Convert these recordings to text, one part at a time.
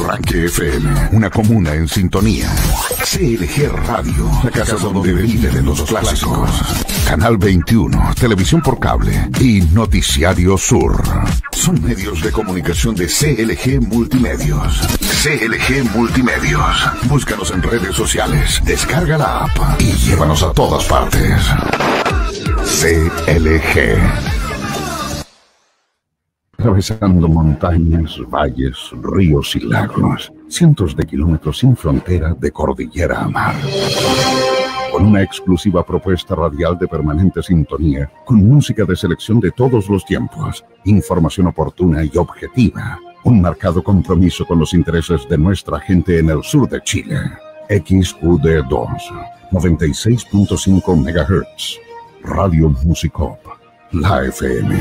Purranque FM, una comuna en sintonía. CLG Radio, la casa donde viven los clásicos. Canal 21, televisión por cable y Noticiario Sur. Son medios de comunicación de CLG Multimedios. CLG Multimedios. Búscanos en redes sociales, descarga la app y llévanos a todas partes. CLG. Atravesando montañas, valles, ríos y lagos, cientos de kilómetros sin frontera de cordillera a mar. Con una exclusiva propuesta radial de permanente sintonía, con música de selección de todos los tiempos, información oportuna y objetiva, un marcado compromiso con los intereses de nuestra gente en el sur de Chile. XUD2, 96.5 MHz, Radio Musicop, la FM.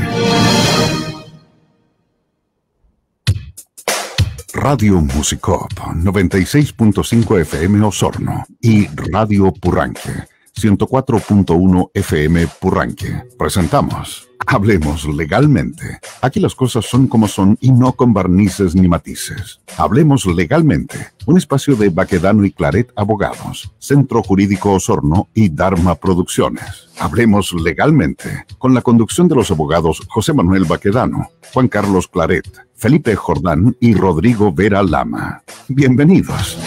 Radio Musicop, 96.5 FM Osorno y Radio Purranque, 104.1 FM Purranque. Presentamos Hablemos Legalmente. Aquí las cosas son como son y no con barnices ni matices. Hablemos Legalmente, un espacio de Baquedano y Claret Abogados, Centro Jurídico Osorno y Dharma Producciones. Hablemos Legalmente, con la conducción de los abogados José Manuel Baquedano, Juan Carlos Claret, Felipe Jordán y Rodrigo Vera Lama. Bienvenidos.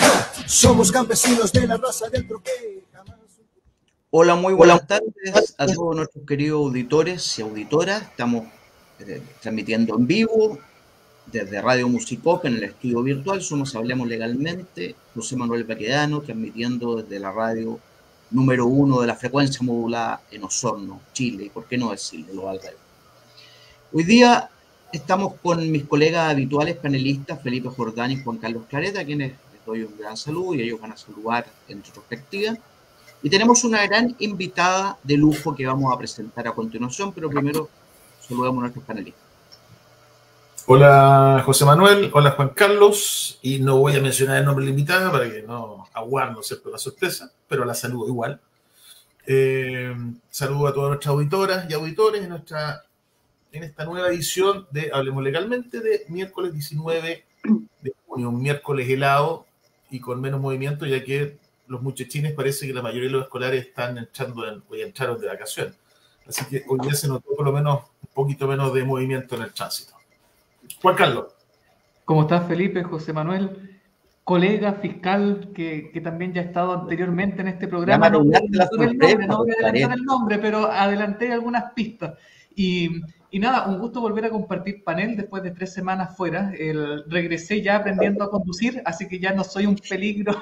Somos campesinos de la raza del troque. Hola, muy buenas tardes a todos nuestros queridos auditores y auditoras. Estamos transmitiendo en vivo desde Radio Musicop en el estudio virtual. Somos Hablemos Legalmente, José Manuel Baquedano, transmitiendo desde la radio número 1 de la frecuencia modulada en Osorno, Chile, y por qué no decirlo, Algarve. Hoy día estamos con mis colegas habituales panelistas, Felipe Jordán y Juan Carlos Claret, a quienes les doy un gran saludo y ellos van a saludar en su perspectiva. Y tenemos una gran invitada de lujo que vamos a presentar a continuación, pero primero saludamos a nuestros panelistas. Hola José Manuel, hola Juan Carlos, y no voy a mencionar el nombre de la invitada para que no aguarde, ¿no es cierto?, la sorpresa, pero la saludo igual. Saludo a todas nuestras auditoras y auditores en esta nueva edición de Hablemos Legalmente de miércoles 19 de junio, un miércoles helado y con menos movimiento, ya que los muchachines parece que la mayoría de los escolares están entraron de vacaciones. Así que hoy día se notó por lo menos un poquito menos de movimiento en el tránsito. Juan Carlos. ¿Cómo estás, Felipe? José Manuel, colega fiscal que también ya ha estado anteriormente en este programa. No voy a adelantar el nombre, pero adelanté algunas pistas. Y nada, un gusto volver a compartir panel después de 3 semanas fuera. Regresé ya aprendiendo a conducir, así que ya no soy un peligro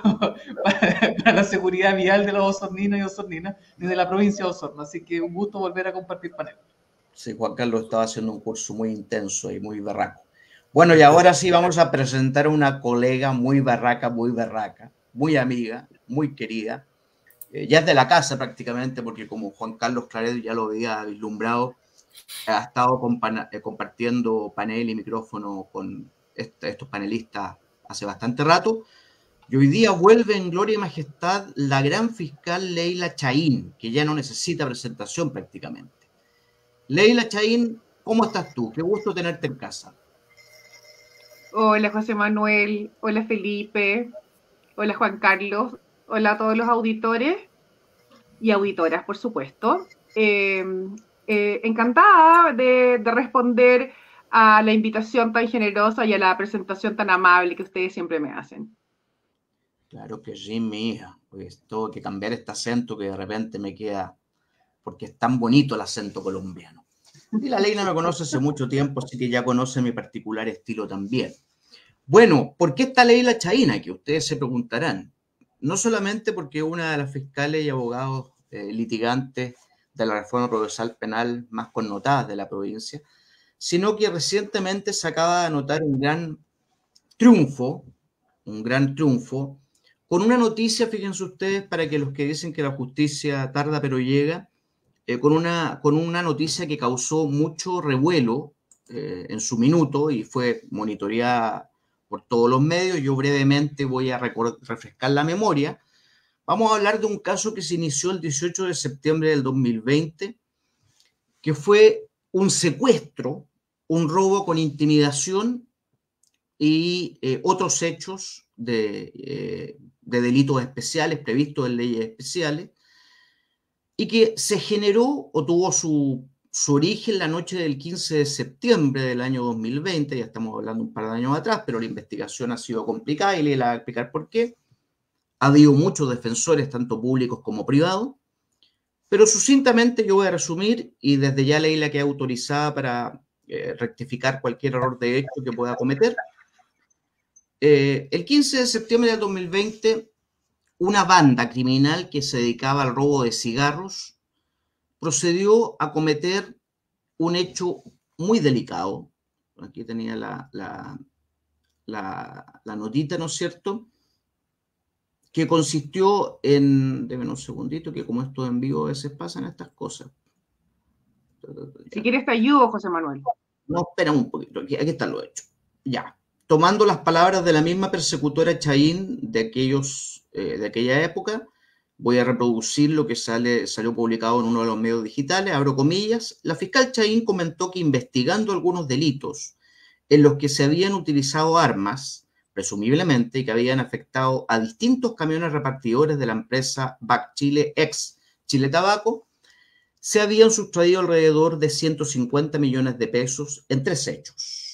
para la seguridad vial de los osorninos y osorninas, ni de la provincia de Osorno. Así que un gusto volver a compartir panel. Sí, Juan Carlos estaba haciendo un curso muy intenso y muy berraco. Bueno, y ahora sí vamos a presentar a una colega muy berraca, muy amiga, muy querida. Ya es de la casa prácticamente, porque como Juan Carlos Claret ya lo había vislumbrado, ha estado compartiendo panel y micrófono con estos panelistas hace bastante rato. Y hoy día vuelve en gloria y majestad la gran fiscal Leila Chaín, que ya no necesita presentación prácticamente. Leila Chaín, ¿cómo estás tú? Qué gusto tenerte en casa. Hola José Manuel, hola Felipe, hola Juan Carlos, hola a todos los auditores y auditoras, por supuesto. Encantada de responder a la invitación tan generosa y a la presentación tan amable que ustedes siempre me hacen. Claro que sí, mi hija. Pues tengo que cambiar este acento que de repente me queda, porque es tan bonito el acento colombiano. Y la Leila me conoce hace mucho tiempo, así que ya conoce mi particular estilo también. Bueno, ¿por qué está Leila Chaín aquí? Ustedes se preguntarán. No solamente porque es una de las fiscales y abogados litigantes de la reforma procesal penal más connotadas de la provincia, sino que recientemente se acaba de anotar un gran triunfo, con una noticia, fíjense ustedes, para que los que dicen que la justicia tarda pero llega, con una noticia que causó mucho revuelo en su minuto y fue monitoreada por todos los medios. Yo brevemente voy a refrescar la memoria. Vamos a hablar de un caso que se inició el 18 de septiembre del 2020, que fue un secuestro, un robo con intimidación y otros hechos de delitos especiales previstos en leyes especiales, y que se generó o tuvo su origen la noche del 15 de septiembre del año 2020, ya estamos hablando un par de años atrás, pero la investigación ha sido complicada y le voy a explicar por qué. Ha habido muchos defensores, tanto públicos como privados, pero sucintamente yo voy a resumir, y desde ya Leila queda autorizada para rectificar cualquier error de hecho que pueda cometer. El 15 de septiembre del 2020, una banda criminal que se dedicaba al robo de cigarros procedió a cometer un hecho muy delicado. Aquí tenía la notita, ¿no es cierto?, que consistió en, déjenme un segundito, que como esto en vivo a veces pasan estas cosas. Si quieres te ayudo, José Manuel. No, espera un poquito, aquí está lo hecho. Ya. Tomando las palabras de la misma persecutora Chaín de aquella época, voy a reproducir lo que salió publicado en uno de los medios digitales, abro comillas. La fiscal Chaín comentó que investigando algunos delitos en los que se habían utilizado armas, presumiblemente, y que habían afectado a distintos camiones repartidores de la empresa BAC Chile, ex Chile Tabaco, se habían sustraído alrededor de 150 millones de pesos en 3 hechos.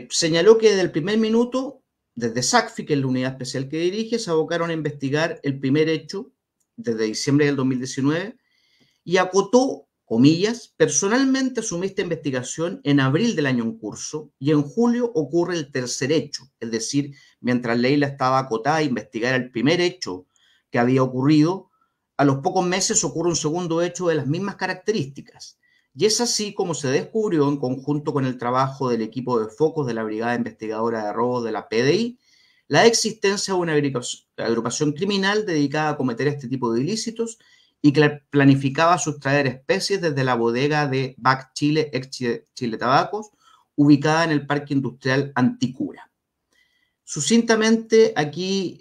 Señaló que desde el primer minuto, desde SACFI, que es la unidad especial que dirige, se abocaron a investigar el primer hecho desde diciembre del 2019 y acotó, comillas, personalmente asumí esta investigación en abril del año en curso y en julio ocurre el tercer hecho, es decir, mientras Leila estaba acotada a investigar el primer hecho que había ocurrido, a los pocos meses ocurre un segundo hecho de las mismas características. Y es así como se descubrió, en conjunto con el trabajo del equipo de focos de la Brigada Investigadora de Robos de la PDI, la existencia de una agrupación criminal dedicada a cometer este tipo de ilícitos y que planificaba sustraer especies desde la bodega de BAC Chile, ex Chile Tabacos, ubicada en el Parque Industrial Anticura. Sucintamente, aquí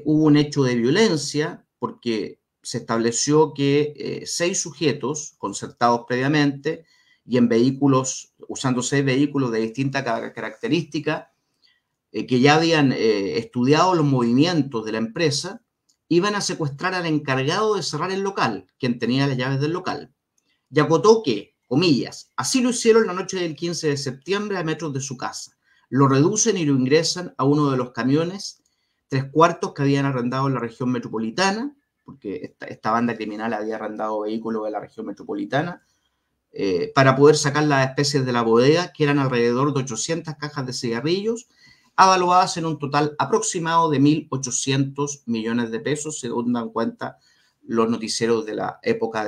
hubo un hecho de violencia, porque se estableció que 6 sujetos concertados previamente y en vehículos, usando 6 vehículos de distinta característica, que ya habían estudiado los movimientos de la empresa, iban a secuestrar al encargado de cerrar el local, quien tenía las llaves del local. Y acotó que, comillas, así lo hicieron la noche del 15 de septiembre a metros de su casa. Lo reducen y lo ingresan a uno de los camiones 3/4 que habían arrendado en la región metropolitana, porque esta banda criminal había arrendado vehículos de la región metropolitana, para poder sacar las especies de la bodega, que eran alrededor de 800 cajas de cigarrillos, avaluadas en un total aproximado de 1.800 millones de pesos, según dan cuenta los noticieros de la época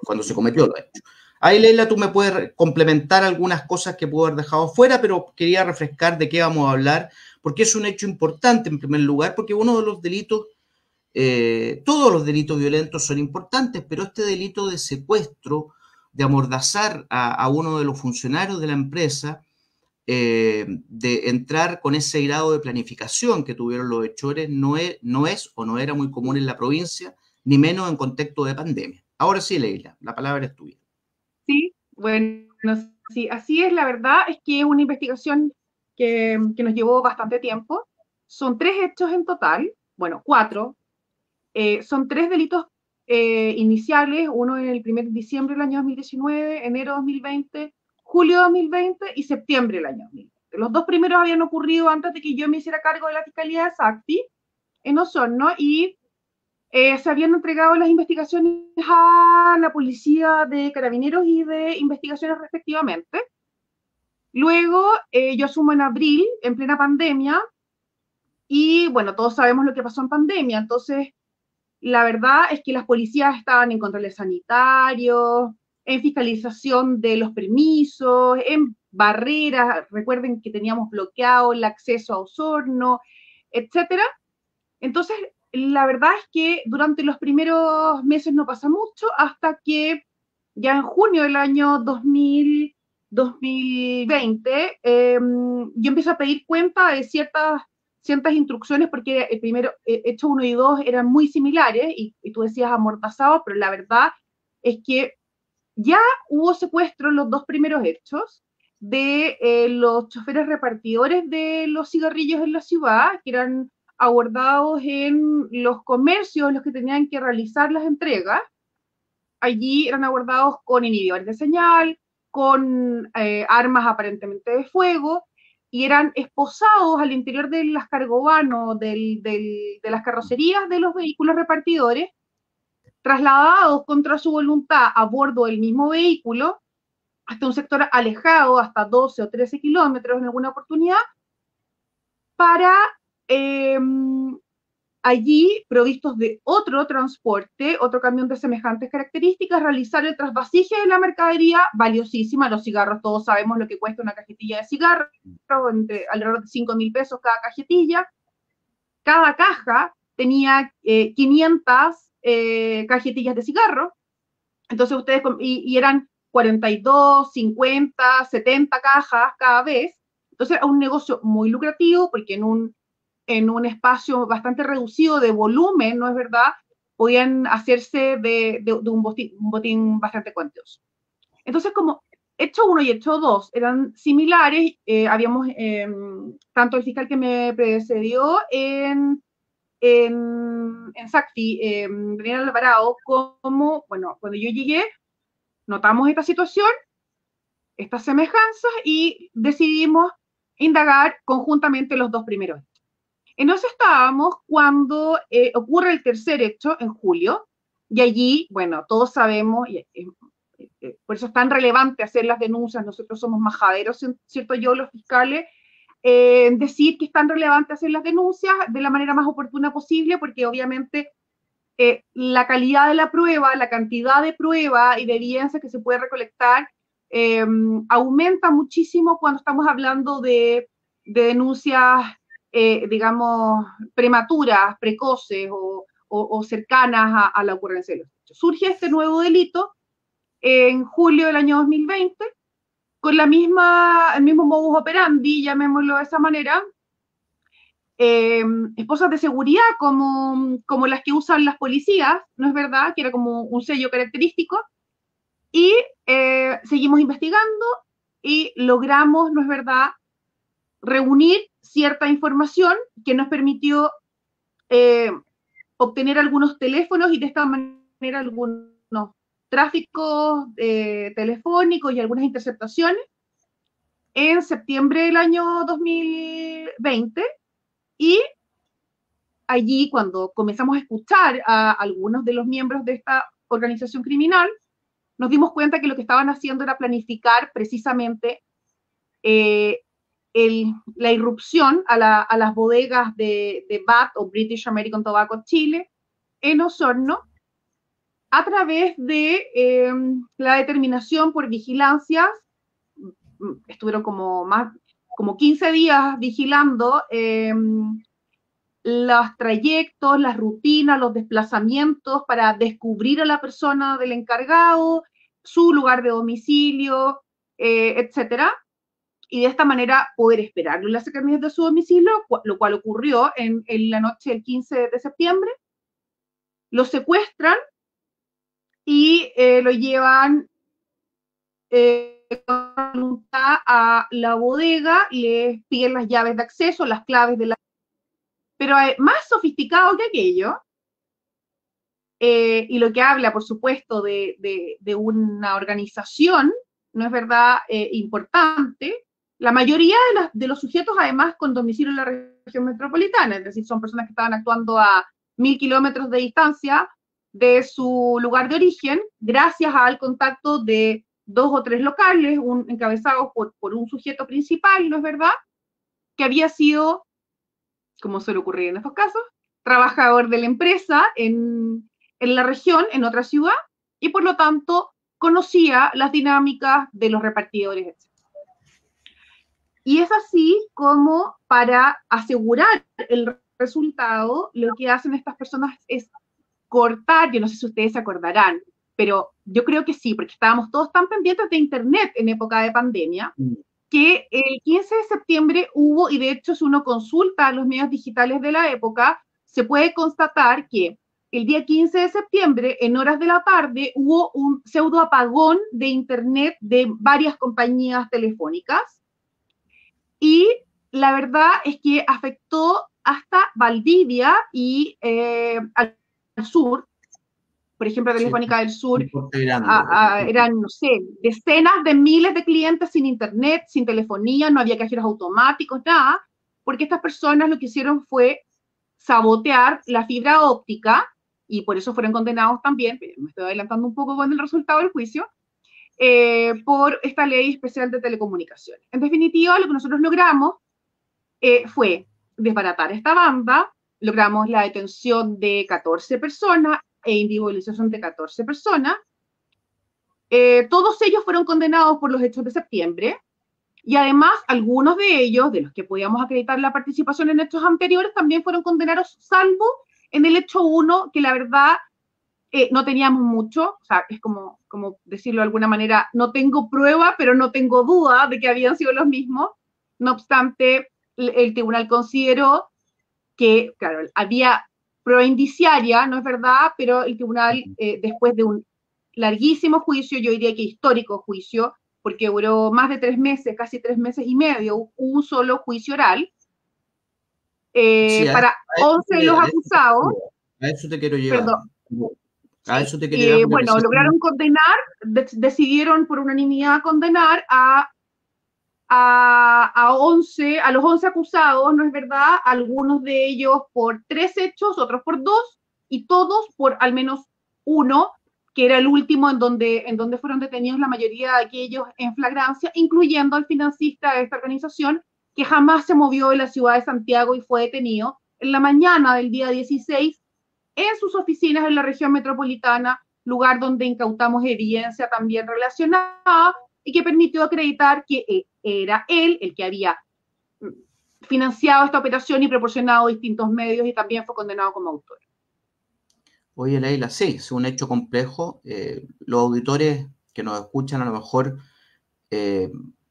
cuando se cometió lo hecho. Ahí, Leila, tú me puedes complementar algunas cosas que puedo haber dejado fuera, pero quería refrescar de qué vamos a hablar, porque es un hecho importante en primer lugar, porque uno de los delitos, todos los delitos violentos son importantes, pero este delito de secuestro, de amordazar a uno de los funcionarios de la empresa, de entrar con ese grado de planificación que tuvieron los hechores, no es o no era muy común en la provincia, ni menos en contexto de pandemia. Ahora sí, Leila, la palabra es tuya. Sí, bueno, sí, así es. La verdad es que es una investigación que nos llevó bastante tiempo. Son 3 hechos en total, bueno, 4. Son 3 delitos iniciales, uno en el 1 de diciembre del año 2019, enero 2020, julio 2020 y septiembre del año 2020. Los 2 primeros habían ocurrido antes de que yo me hiciera cargo de la Fiscalía de SACFI en Osorno y se habían entregado las investigaciones a la Policía de Carabineros y de Investigaciones respectivamente. Luego yo asumo en abril, en plena pandemia, y bueno, todos sabemos lo que pasó en pandemia, entonces la verdad es que las policías estaban en controles sanitarios, en fiscalización de los permisos, en barreras, recuerden que teníamos bloqueado el acceso a Osorno, etcétera. Entonces, la verdad es que durante los primeros meses no pasa mucho, hasta que ya en junio del año 2020, yo empiezo a pedir cuenta de ciertas instrucciones, porque el primero, hecho 1 y 2 eran muy similares, y tú decías amordazados, pero la verdad es que ya hubo secuestro en los 2 primeros hechos, de los choferes repartidores de los cigarrillos en la ciudad, que eran abordados en los comercios, los que tenían que realizar las entregas. Allí eran abordados con inhibidores de señal, con armas aparentemente de fuego, y eran esposados al interior de las cargovanos, de las carrocerías de los vehículos repartidores, trasladados contra su voluntad a bordo del mismo vehículo, hasta un sector alejado, hasta 12 o 13 kilómetros en alguna oportunidad, para allí, provistos de otro transporte, otro camión de semejantes características, realizar el trasvasije de la mercadería valiosísima. Los cigarros, todos sabemos lo que cuesta una cajetilla de cigarros, alrededor de 5.000 pesos cada cajetilla. Cada caja tenía 500 cajetillas de cigarros. Entonces ustedes, y eran 42, 50, 70 cajas cada vez. Entonces era un negocio muy lucrativo, porque en un espacio bastante reducido de volumen, ¿no es verdad?, podían hacerse de un botín bastante cuantioso. Entonces, como hecho 1 y hecho 2 eran similares, habíamos, tanto el fiscal que me precedió en SACFI, Daniel Alvarado, como, bueno, cuando yo llegué, notamos esta situación, estas semejanzas, y decidimos indagar conjuntamente los dos primeros. En eso estábamos cuando ocurre el tercer hecho, en julio, y allí, bueno, todos sabemos, por eso es tan relevante hacer las denuncias, nosotros somos majaderos, ¿cierto? Yo, los fiscales, decir que es tan relevante hacer las denuncias de la manera más oportuna posible, porque obviamente la calidad de la prueba, la cantidad de prueba y de evidencia que se puede recolectar aumenta muchísimo cuando estamos hablando de denuncias, digamos, prematuras, precoces o cercanas a la ocurrencia de los hechos. Surge este nuevo delito en julio del año 2020, con el mismo modus operandi, llamémoslo de esa manera, esposas de seguridad como las que usan las policías, ¿no es verdad?, que era como un sello característico, y seguimos investigando y logramos, ¿no es verdad?, reunir cierta información que nos permitió obtener algunos teléfonos y de esta manera algunos tráficos telefónicos y algunas interceptaciones en septiembre del año 2020, y allí cuando comenzamos a escuchar a algunos de los miembros de esta organización criminal, nos dimos cuenta que lo que estaban haciendo era planificar precisamente la irrupción a las bodegas de BAT o British American Tobacco Chile en Osorno, a través de la determinación por vigilancias. Estuvieron como 15 días vigilando los trayectos, las rutinas, los desplazamientos para descubrir a la persona del encargado, su lugar de domicilio, etcétera, y de esta manera poder esperarlo en las cercanías de su domicilio, lo cual ocurrió en la noche del 15 de septiembre. Lo secuestran y lo llevan a la bodega, les piden las llaves de acceso, las claves de la... Pero más sofisticado que aquello, y lo que habla, por supuesto, de una organización, ¿no es verdad?, importante. La mayoría de los sujetos, además, con domicilio en la región metropolitana, es decir, son personas que estaban actuando a 1.000 kilómetros de distancia de su lugar de origen, gracias al contacto de 2 o 3 locales, encabezados por un sujeto principal, ¿no es verdad?, que había sido, como suele ocurrir en estos casos, trabajador de la empresa en la región, en otra ciudad, y por lo tanto conocía las dinámicas de los repartidores, etc. Y es así como, para asegurar el resultado, lo que hacen estas personas es cortar, yo no sé si ustedes se acordarán, pero yo creo que sí, porque estábamos todos tan pendientes de Internet en época de pandemia, que el 15 de septiembre hubo, y de hecho si uno consulta los medios digitales de la época, se puede constatar que el día 15 de septiembre, en horas de la tarde, hubo un pseudo apagón de internet de varias compañías telefónicas y la verdad es que afectó hasta Valdivia y al sur. Por ejemplo, Telefónica del Sur, eran, no sé, decenas de miles de clientes sin internet, sin telefonía, no había cajeros automáticos, nada, porque estas personas lo que hicieron fue sabotear la fibra óptica, y por eso fueron condenados también, me estoy adelantando un poco con el resultado del juicio, por esta ley especial de telecomunicaciones. En definitiva, lo que nosotros logramos fue desbaratar esta banda, logramos la detención de 14 personas e individualización de 14 personas. Todos ellos fueron condenados por los hechos de septiembre, y además algunos de ellos, de los que podíamos acreditar la participación en hechos anteriores, también fueron condenados, salvo en el hecho 1, que la verdad no teníamos mucho, o sea, es como decirlo de alguna manera, no tengo prueba, pero no tengo duda de que habían sido los mismos. No obstante, el tribunal consideró que, claro, había prueba indiciaria, no es verdad, pero el tribunal, después de un larguísimo juicio, yo diría que histórico juicio, porque duró más de 3 meses, casi 3 meses y medio, un solo juicio oral, para 11 de los acusados. A eso te quiero llevar. Perdón. A eso te quería llevar. Bueno, lograron condenar, decidieron por unanimidad condenar a los 11 acusados, ¿no es verdad? Algunos de ellos por 3 hechos, otros por 2, y todos por al menos 1, que era el último en donde fueron detenidos la mayoría de aquellos en flagrancia, incluyendo al financista de esta organización, que jamás se movió de la ciudad de Santiago y fue detenido en la mañana del día 16 en sus oficinas en la región metropolitana, lugar donde incautamos evidencia también relacionada y que permitió acreditar que era él el que había financiado esta operación y proporcionado distintos medios, y también fue condenado como autor. Oye, Leila, sí, es un hecho complejo. Los auditores que nos escuchan a lo mejor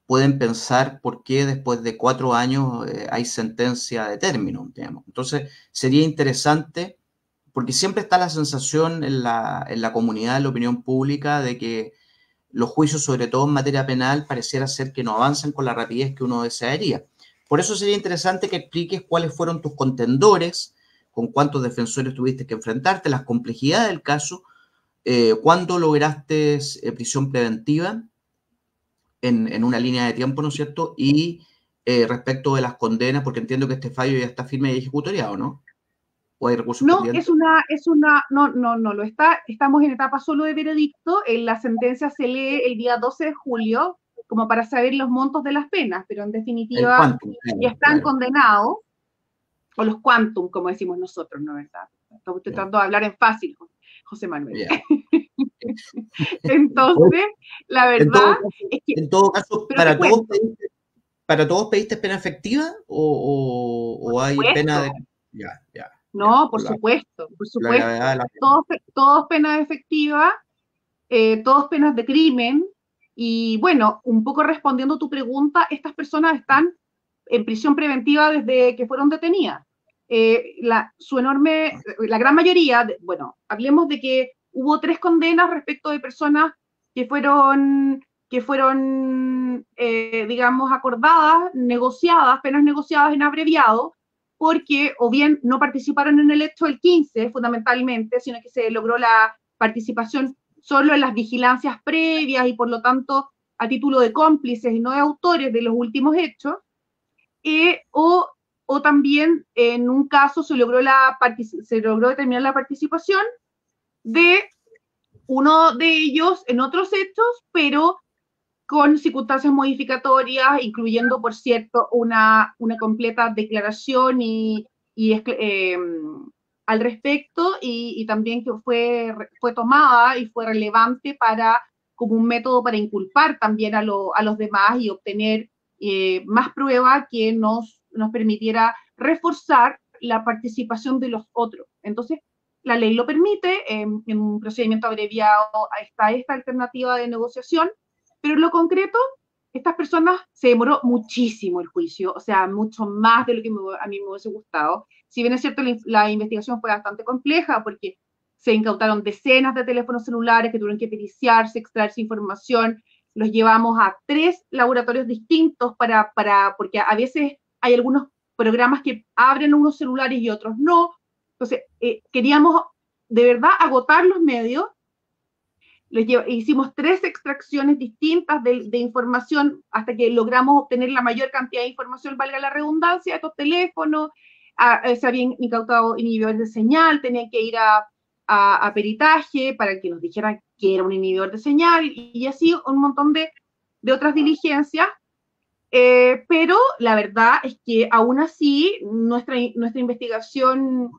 pueden pensar por qué después de 4 años hay sentencia de término, digamos. Entonces, sería interesante, porque siempre está la sensación en la comunidad, en la opinión pública, de que los juicios, sobre todo en materia penal, pareciera ser que no avanzan con la rapidez que uno desearía. Por eso sería interesante que expliques cuáles fueron tus contendores, con cuántos defensores tuviste que enfrentarte, las complejidades del caso, cuándo lograste prisión preventiva en una línea de tiempo, ¿no es cierto? Y respecto de las condenas, porque entiendo que este fallo ya está firme y ejecutoriado, ¿no? ¿O hay recursos pendientes? No lo está. Estamos en etapa solo de veredicto. La sentencia se lee el día 12 de julio, como para saber los montos de las penas, pero en definitiva ya están condenados, o los quantum, como decimos nosotros, ¿no es verdad? Estoy tratando de hablar en fácil, José Manuel. Entonces, la verdad es que... En todo caso, ¿para todos pediste pena efectiva o hay pena de...? No, por supuesto. Todos penas efectivas, todos penas de crimen, y bueno, un poco respondiendo a tu pregunta, estas personas están en prisión preventiva desde que fueron detenidas. La gran mayoría, bueno, hablemos de que hubo 3 condenas respecto de personas que fueron digamos, acordadas, negociadas, penas negociadas en abreviado, porque o bien no participaron en el hecho del 15, fundamentalmente, sino que se logró la participación solo en las vigilancias previas y por lo tanto a título de cómplices y no de autores de los últimos hechos, o también en un caso se logró determinar la participación de uno de ellos en otros hechos, pero con circunstancias modificatorias, incluyendo, por cierto, una completa declaración al respecto, y también que fue tomada y fue relevante como un método para inculpar también a los demás y obtener más prueba que nos permitiera reforzar la participación de los otros. Entonces, la ley lo permite, en un procedimiento abreviado está esta alternativa de negociación, pero en lo concreto, estas personas se demoró muchísimo el juicio, o sea, mucho más de lo que a mí me hubiese gustado. Si bien es cierto, la investigación fue bastante compleja, porque se incautaron decenas de teléfonos celulares que tuvieron que periciarse, extraerse información, los llevamos a 3 laboratorios distintos porque a veces hay algunos programas que abren unos celulares y otros no. Entonces, queríamos de verdad agotar los medios. Hicimos 3 extracciones distintas de información hasta que logramos obtener la mayor cantidad de información, valga la redundancia, de estos teléfonos. Se habían incautado inhibidores de señal, tenían que ir a peritaje para que nos dijeran que era un inhibidor de señal y así un montón de otras diligencias. Pero la verdad es que aún así nuestra investigación,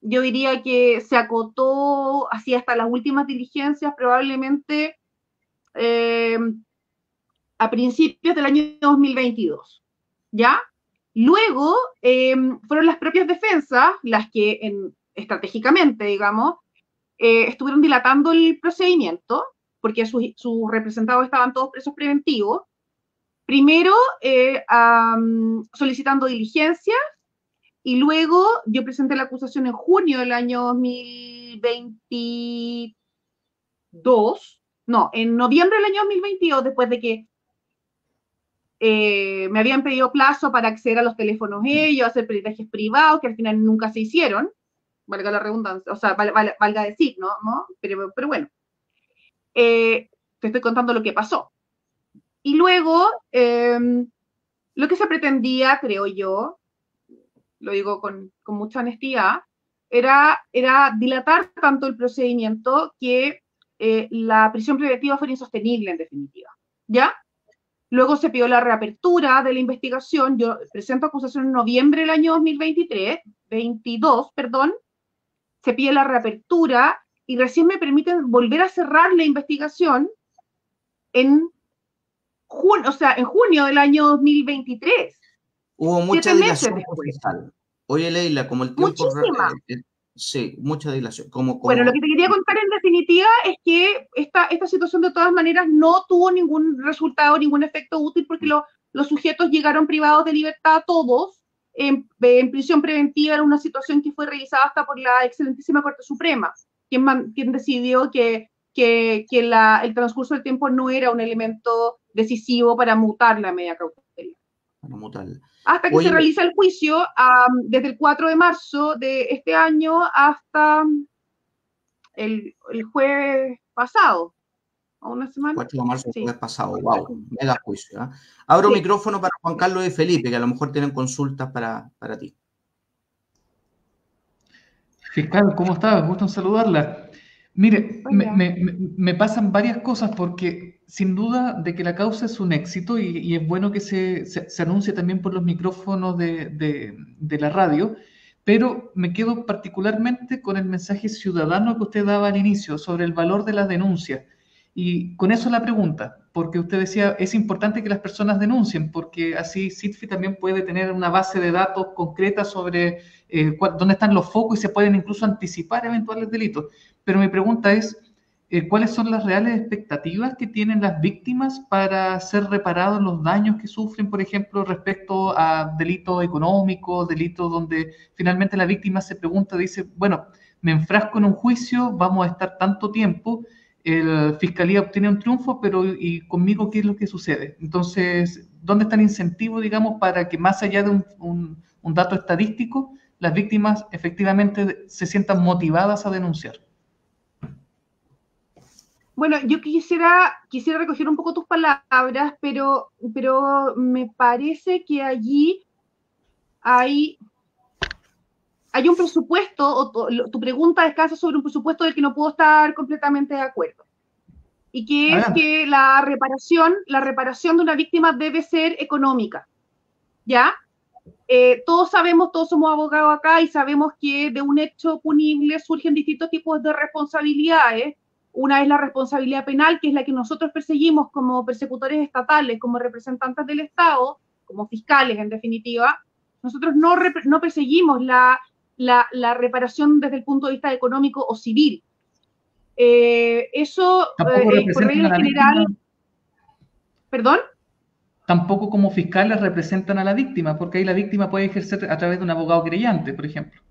yo diría que se acotó así hasta las últimas diligencias, probablemente a principios del año 2022, ¿ya? Luego fueron las propias defensas las que estratégicamente, digamos, estuvieron dilatando el procedimiento, porque sus representados estaban todos presos preventivos. Primero, solicitando diligencias, y luego yo presenté la acusación en junio del año 2022, no, en noviembre del año 2022, después de que me habían pedido plazo para acceder a los teléfonos ellos, hacer peritajes privados, que al final nunca se hicieron, valga la redundancia, o sea, valga decir, ¿no? Pero bueno, te estoy contando lo que pasó. Y luego, lo que se pretendía, creo yo, lo digo con mucha honestidad, era dilatar tanto el procedimiento que la prisión preventiva fuera insostenible, en definitiva, ¿ya? Luego se pidió la reapertura de la investigación. Yo presento acusación en noviembre del año 2022, se pide la reapertura y recién me permiten volver a cerrar la investigación en junio del año 2023. Hubo mucha dilación fiscal. Oye, Leila, como el tiempo... Muchísima. Sí, mucha dilación. Bueno, lo que te quería contar en definitiva es que esta situación de todas maneras no tuvo ningún resultado, ningún efecto útil, porque los sujetos llegaron privados de libertad todos, en prisión preventiva. Era una situación que fue revisada hasta por la excelentísima Corte Suprema, quien decidió que el transcurso del tiempo no era un elemento decisivo para mutar la medida cautelar. Para mutarla. Hasta que se realiza el juicio desde el 4 de marzo de este año hasta el jueves pasado. ¿A una semana? 4 de marzo, sí. El jueves pasado. Wow, mega juicio. ¿Eh? Abro micrófono para Juan Carlos y Felipe, que a lo mejor tienen consultas para ti. Fiscal, ¿cómo estás? Gusto en saludarla. Mire, me pasan varias cosas porque sin duda de que la causa es un éxito y es bueno que se anuncie también por los micrófonos de la radio, pero me quedo particularmente con el mensaje ciudadano que usted daba al inicio sobre el valor de las denuncias. Y con eso la pregunta, porque usted decía, es importante que las personas denuncien, porque así CITFI también puede tener una base de datos concreta sobre dónde están los focos y se pueden incluso anticipar eventuales delitos. Pero mi pregunta es, ¿cuáles son las reales expectativas que tienen las víctimas para ser reparados los daños que sufren, por ejemplo, respecto a delitos económicos, delitos donde finalmente la víctima se pregunta, dice, bueno, me enfrasco en un juicio, vamos a estar tanto tiempo, la fiscalía obtiene un triunfo, pero ¿y conmigo qué es lo que sucede? Entonces, ¿dónde está el incentivo, digamos, para que más allá de un dato estadístico, las víctimas efectivamente se sientan motivadas a denunciar? Bueno, yo quisiera recoger un poco tus palabras, pero me parece que allí hay un presupuesto, o tu pregunta descansa sobre un presupuesto del que no puedo estar completamente de acuerdo. Y que es que la reparación de una víctima debe ser económica, ¿ya? Todos sabemos, todos somos abogados acá y sabemos que de un hecho punible surgen distintos tipos de responsabilidades. Una es la responsabilidad penal, que es la que nosotros perseguimos como persecutores estatales, como representantes del Estado, como fiscales en definitiva. Nosotros no perseguimos la reparación desde el punto de vista económico o civil. Eso, por regla general... ¿Perdón? Tampoco como fiscales representan a la víctima, porque ahí la víctima puede ejercer a través de un abogado querellante, por ejemplo.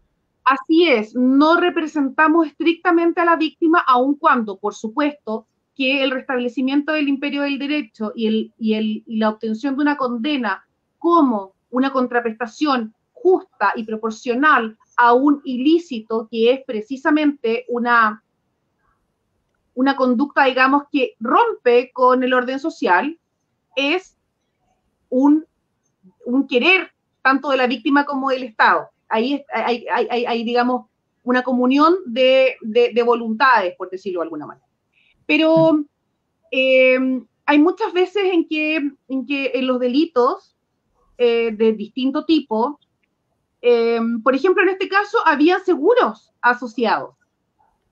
Así es, no representamos estrictamente a la víctima, aun cuando, por supuesto, que el restablecimiento del imperio del derecho y la obtención de una condena como una contraprestación justa y proporcional a un ilícito que es precisamente una conducta, digamos, que rompe con el orden social, es un querer tanto de la víctima como del Estado. Ahí hay digamos, una comunión de voluntades, por decirlo de alguna manera. Pero hay muchas veces en que en los delitos de distinto tipo, por ejemplo, en este caso, había seguros asociados.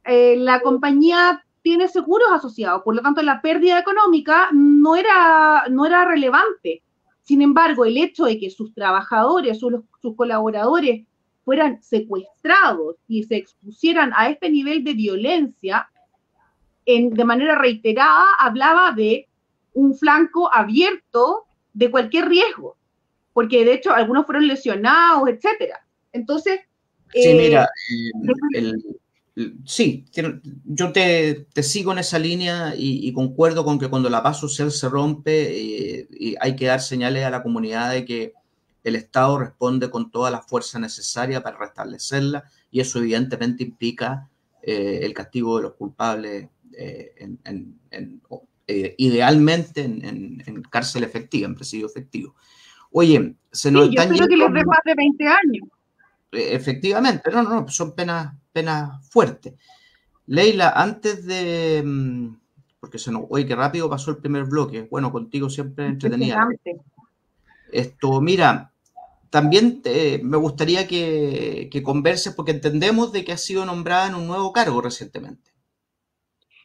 La compañía tiene seguros asociados, por lo tanto, la pérdida económica no era relevante. Sin embargo, el hecho de que sus trabajadores o sus colaboradores fueran secuestrados y se expusieran a este nivel de violencia de manera reiterada, hablaba de un flanco abierto de cualquier riesgo, porque de hecho algunos fueron lesionados, etcétera. Entonces, sí, mira, sí, yo te sigo en esa línea y concuerdo con que cuando la paz social se rompe y hay que dar señales a la comunidad de que el Estado responde con toda la fuerza necesaria para restablecerla, y eso evidentemente implica el castigo de los culpables, idealmente en cárcel efectiva, en presidio efectivo. Oye, se nos están yendo... Yo espero que les dé más de 20 años. Efectivamente, no, son penas fuertes. Leila, antes de... porque oye, qué rápido pasó el primer bloque. Bueno, contigo siempre entretenida. Mira, también me gustaría que converses, porque entendemos de que has sido nombrada en un nuevo cargo recientemente.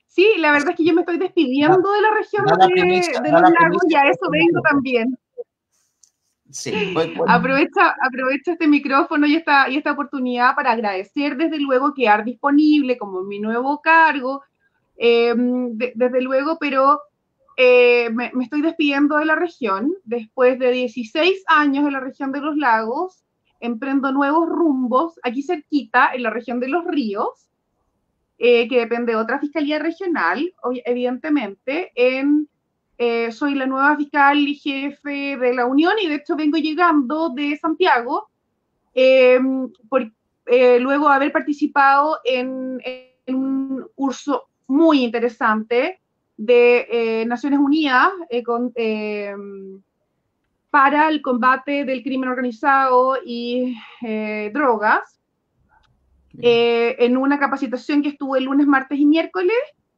Sí, la verdad es que yo me estoy despidiendo de la región de los lagos, y a eso vengo también. Sí, bueno. Aprovecho este micrófono y esta oportunidad para agradecer, desde luego, quedar disponible como mi nuevo cargo, desde luego, pero me estoy despidiendo de la región. Después de 16 años en la región de los lagos, emprendo nuevos rumbos aquí cerquita, en la región de los ríos, que depende de otra fiscalía regional, evidentemente. Soy la nueva fiscal y jefe de la Unión, y de hecho vengo llegando de Santiago, luego de haber participado en un curso muy interesante de Naciones Unidas para el combate del crimen organizado y drogas, en una capacitación que estuve el lunes, martes y miércoles,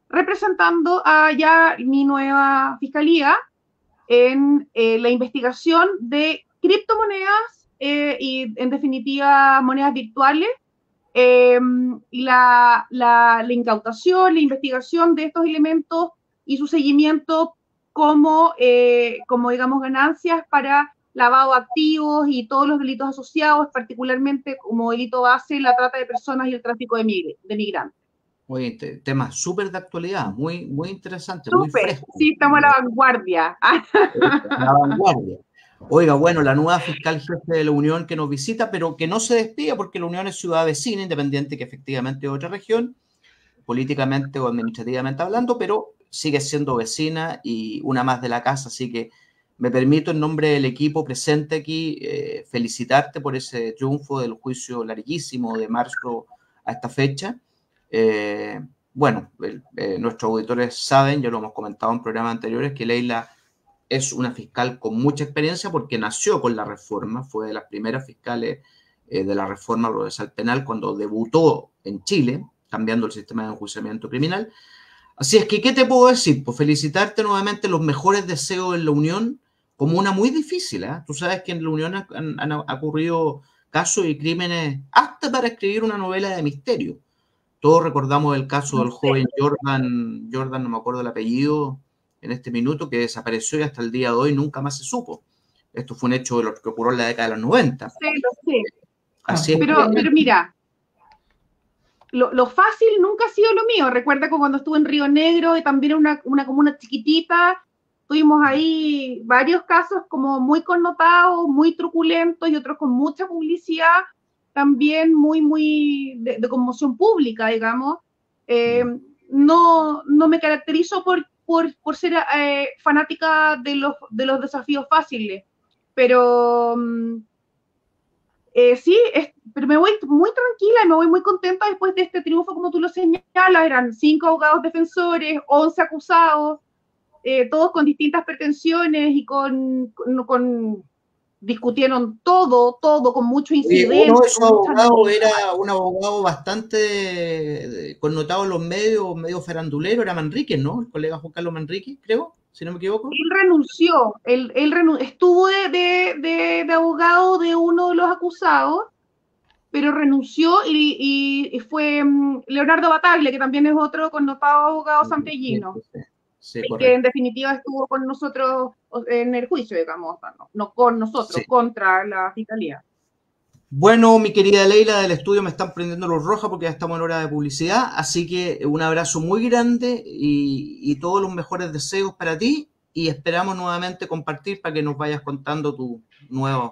representando a ya mi nueva fiscalía en la investigación de criptomonedas y, en definitiva, monedas virtuales, y la incautación, la investigación de estos elementos y su seguimiento como digamos, ganancias para lavado de activos y todos los delitos asociados, particularmente como delito base, la trata de personas y el tráfico de migrantes. Oye, tema súper de actualidad, muy interesante, súper, muy fresco. Sí, estamos a la vanguardia. La vanguardia. Oiga, bueno, la nueva fiscal jefe de la Unión que nos visita, pero que no se despida, porque la Unión es ciudad vecina, independiente que efectivamente es otra región, políticamente o administrativamente hablando, pero sigue siendo vecina y una más de la casa, así que me permito, en nombre del equipo presente aquí, felicitarte por ese triunfo del juicio larguísimo de marzo a esta fecha. Bueno, nuestros auditores saben, ya lo hemos comentado en programas anteriores, que Leila es una fiscal con mucha experiencia porque nació con la reforma, fue de las primeras fiscales de la reforma procesal penal cuando debutó en Chile, cambiando el sistema de enjuiciamiento criminal. Así es que, ¿qué te puedo decir? Pues felicitarte nuevamente, los mejores deseos en la Unión, como una muy difícil, ¿eh? Tú sabes que en la Unión han ocurrido casos y crímenes hasta para escribir una novela de misterio. Todos recordamos el caso del joven Jordan, no me acuerdo el apellido en este minuto, que desapareció y hasta el día de hoy nunca más se supo. Esto fue un hecho de lo que ocurrió en la década de los 90. Sí, lo sé. Así es. Pero mira, lo fácil nunca ha sido lo mío. Recuerda que cuando estuve en Río Negro, y también una comuna chiquitita, tuvimos ahí varios casos como muy connotados, muy truculentos, y otros con mucha publicidad. también muy de conmoción pública, digamos. No me caracterizo por ser fanática de los desafíos fáciles, pero sí, pero me voy muy tranquila y me voy muy contenta después de este triunfo, como tú lo señalas. Eran 5 abogados defensores, 11 acusados, todos con distintas pretensiones y discutieron todo, con mucho incidente. Uno de esos abogados era un abogado bastante connotado en los medios faranduleros, era Manríquez, ¿no? El colega Juan Carlos Manríquez, creo, si no me equivoco. Él renunció, estuvo de abogado de uno de los acusados, pero renunció y fue Leonardo Bataglia, que también es otro connotado abogado santellino. Sí, que en definitiva estuvo con nosotros en el juicio, digamos, no con nosotros, sí, contra la fiscalía. Bueno, mi querida Leila del estudio, me están prendiendo los rojos porque ya estamos en hora de publicidad, así que un abrazo muy grande y todos los mejores deseos para ti, y esperamos nuevamente compartir para que nos vayas contando tus nuevas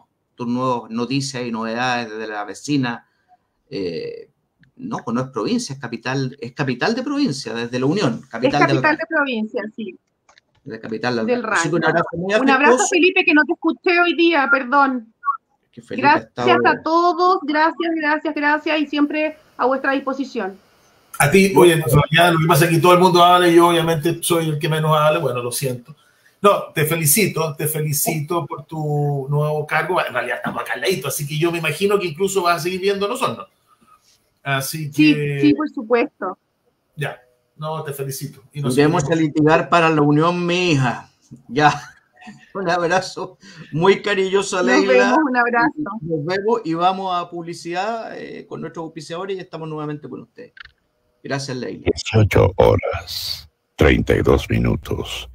noticias y novedades desde la vecina. No, pues no es provincia, es capital de provincia, desde la Unión. Es capital de provincia, sí. De capital del rancho. Un abrazo, Felipe, que no te escuché hoy día, perdón. Gracias a todos, gracias, y siempre a vuestra disposición. A ti, oye, ya lo que pasa es que todo el mundo habla y yo obviamente soy el que menos habla, bueno, lo siento. No, te felicito por tu nuevo cargo. En realidad estamos acá al ladito, así que yo me imagino que incluso vas a seguir viendo nosotros. Así que... Sí, por supuesto. Ya, no, te felicito. Y iremos a litigar para la unión, mi hija. Ya. Un abrazo muy cariñoso a Leila. Nos vemos, un abrazo. Nos vemos y vamos a publicidad con nuestros auspiciadores y estamos nuevamente con ustedes. Gracias, Leila. 18 horas, 32 minutos.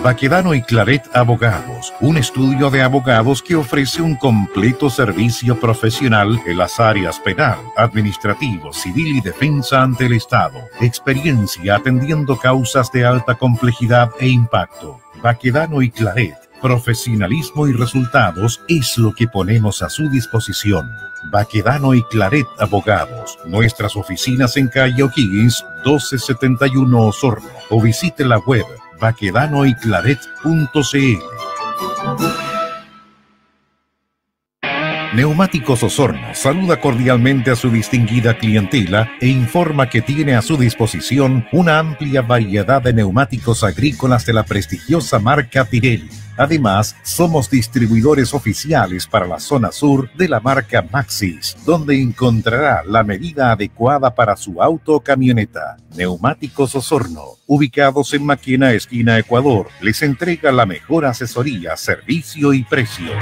Baquedano y Claret Abogados, un estudio de abogados que ofrece un completo servicio profesional en las áreas penal, administrativo, civil y defensa ante el Estado. Experiencia atendiendo causas de alta complejidad e impacto. Baquedano y Claret, profesionalismo y resultados es lo que ponemos a su disposición. Baquedano y Claret Abogados. Nuestras oficinas en calle O'Higgins, 1271 Osorno. O visite la web baquedanoyclaret.cl. Neumáticos Osorno saluda cordialmente a su distinguida clientela e informa que tiene a su disposición una amplia variedad de neumáticos agrícolas de la prestigiosa marca Pirelli. Además, somos distribuidores oficiales para la zona sur de la marca Maxxis, donde encontrará la medida adecuada para su auto o camioneta. Neumáticos Osorno, ubicados en Maquena, esquina Ecuador, les entrega la mejor asesoría, servicio y precio.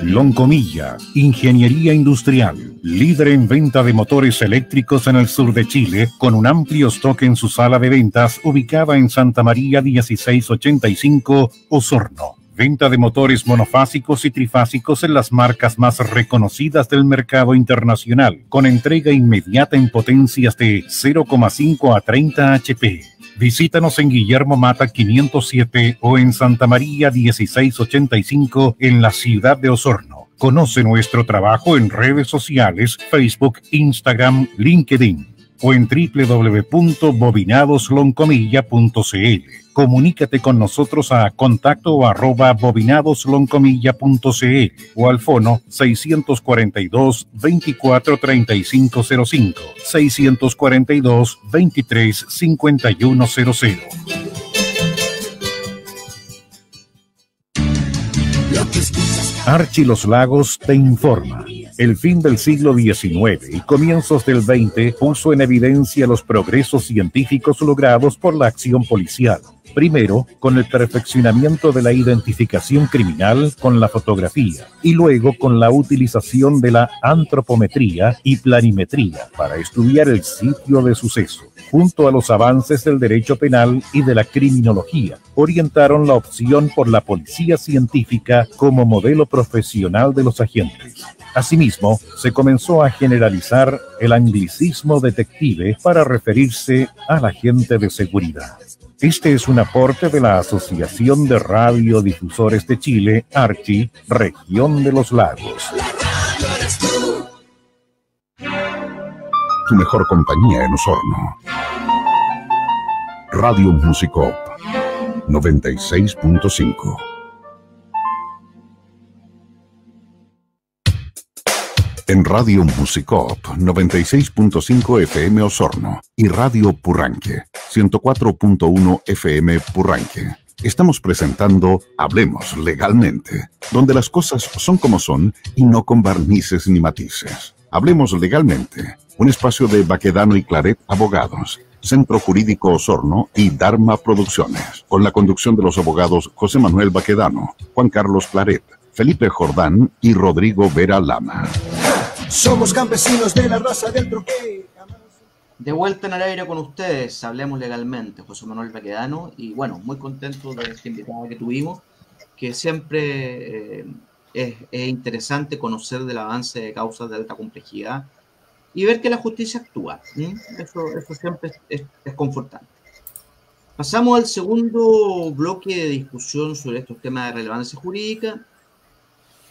Loncomilla, ingeniería industrial, líder en venta de motores eléctricos en el sur de Chile, con un amplio stock en su sala de ventas ubicada en Santa María 1685, Osorno. Venta de motores monofásicos y trifásicos en las marcas más reconocidas del mercado internacional, con entrega inmediata en potencias de 0,5 a 30 HP. Visítanos en Guillermo Mata 507 o en Santa María 1685 en la ciudad de Osorno. Conoce nuestro trabajo en redes sociales, Facebook, Instagram, LinkedIn o en www.bobinadosloncomilla.cl. Comunícate con nosotros a contacto@bobinadosloncomilla.cl o al fono 642 24 3505 642 23 5100. Archi Los Lagos te informa. El fin del siglo XIX y comienzos del XX puso en evidencia los progresos científicos logrados por la acción policial. Primero, con el perfeccionamiento de la identificación criminal con la fotografía y luego con la utilización de la antropometría y planimetría para estudiar el sitio de suceso. Junto a los avances del derecho penal y de la criminología, orientaron la opción por la policía científica como modelo profesional de los agentes. Asimismo, se comenzó a generalizar el anglicismo detective para referirse al agente de seguridad. Este es un aporte de la Asociación de Radiodifusores de Chile, Archi, Región de los Lagos. Tu mejor compañía en Osorno. Radio Musicop 96.5. En Radio Musicop 96.5 FM Osorno y Radio Purranque 104.1 FM Purranque. Estamos presentando Hablemos Legalmente, donde las cosas son como son y no con barnices ni matices. Hablemos Legalmente, un espacio de Baquedano y Claret Abogados, Centro Jurídico Osorno y Dharma Producciones, con la conducción de los abogados José Manuel Baquedano, Juan Carlos Claret, Felipe Jordán y Rodrigo Vera Lama. Somos campesinos de la raza del troqué. De vuelta en el aire con ustedes, Hablemos Legalmente, José Manuel Baquedano, y bueno, muy contento de esta invitada que tuvimos, que siempre es interesante conocer del avance de causas de alta complejidad y ver que la justicia actúa. Eso siempre es confortante. Pasamos al segundo bloque de discusión sobre estos temas de relevancia jurídica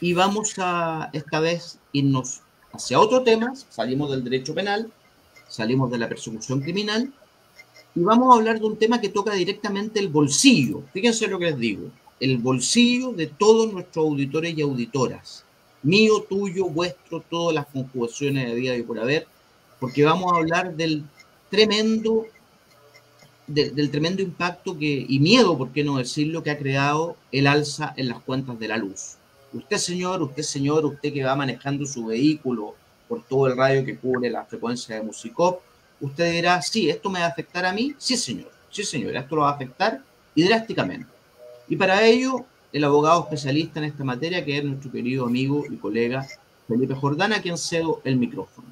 y vamos a esta vez irnos hacia otro tema. Salimos del derecho penal, salimos de la persecución criminal y vamos a hablar de un tema que toca directamente el bolsillo. Fíjense lo que les digo, el bolsillo de todos nuestros auditores y auditoras, mío, tuyo, vuestro, todas las conjugaciones de vida y por haber, porque vamos a hablar del tremendo impacto y miedo, por qué no decirlo, que ha creado el alza en las cuentas de la luz. Usted señor, usted que va manejando su vehículo por todo el radio que cubre la frecuencia de Musicop, usted dirá, sí, ¿esto me va a afectar a mí? Sí señor, esto lo va a afectar y drásticamente. Y para ello, el abogado especialista en esta materia, que es nuestro querido amigo y colega Felipe Jordán, a quien cedo el micrófono.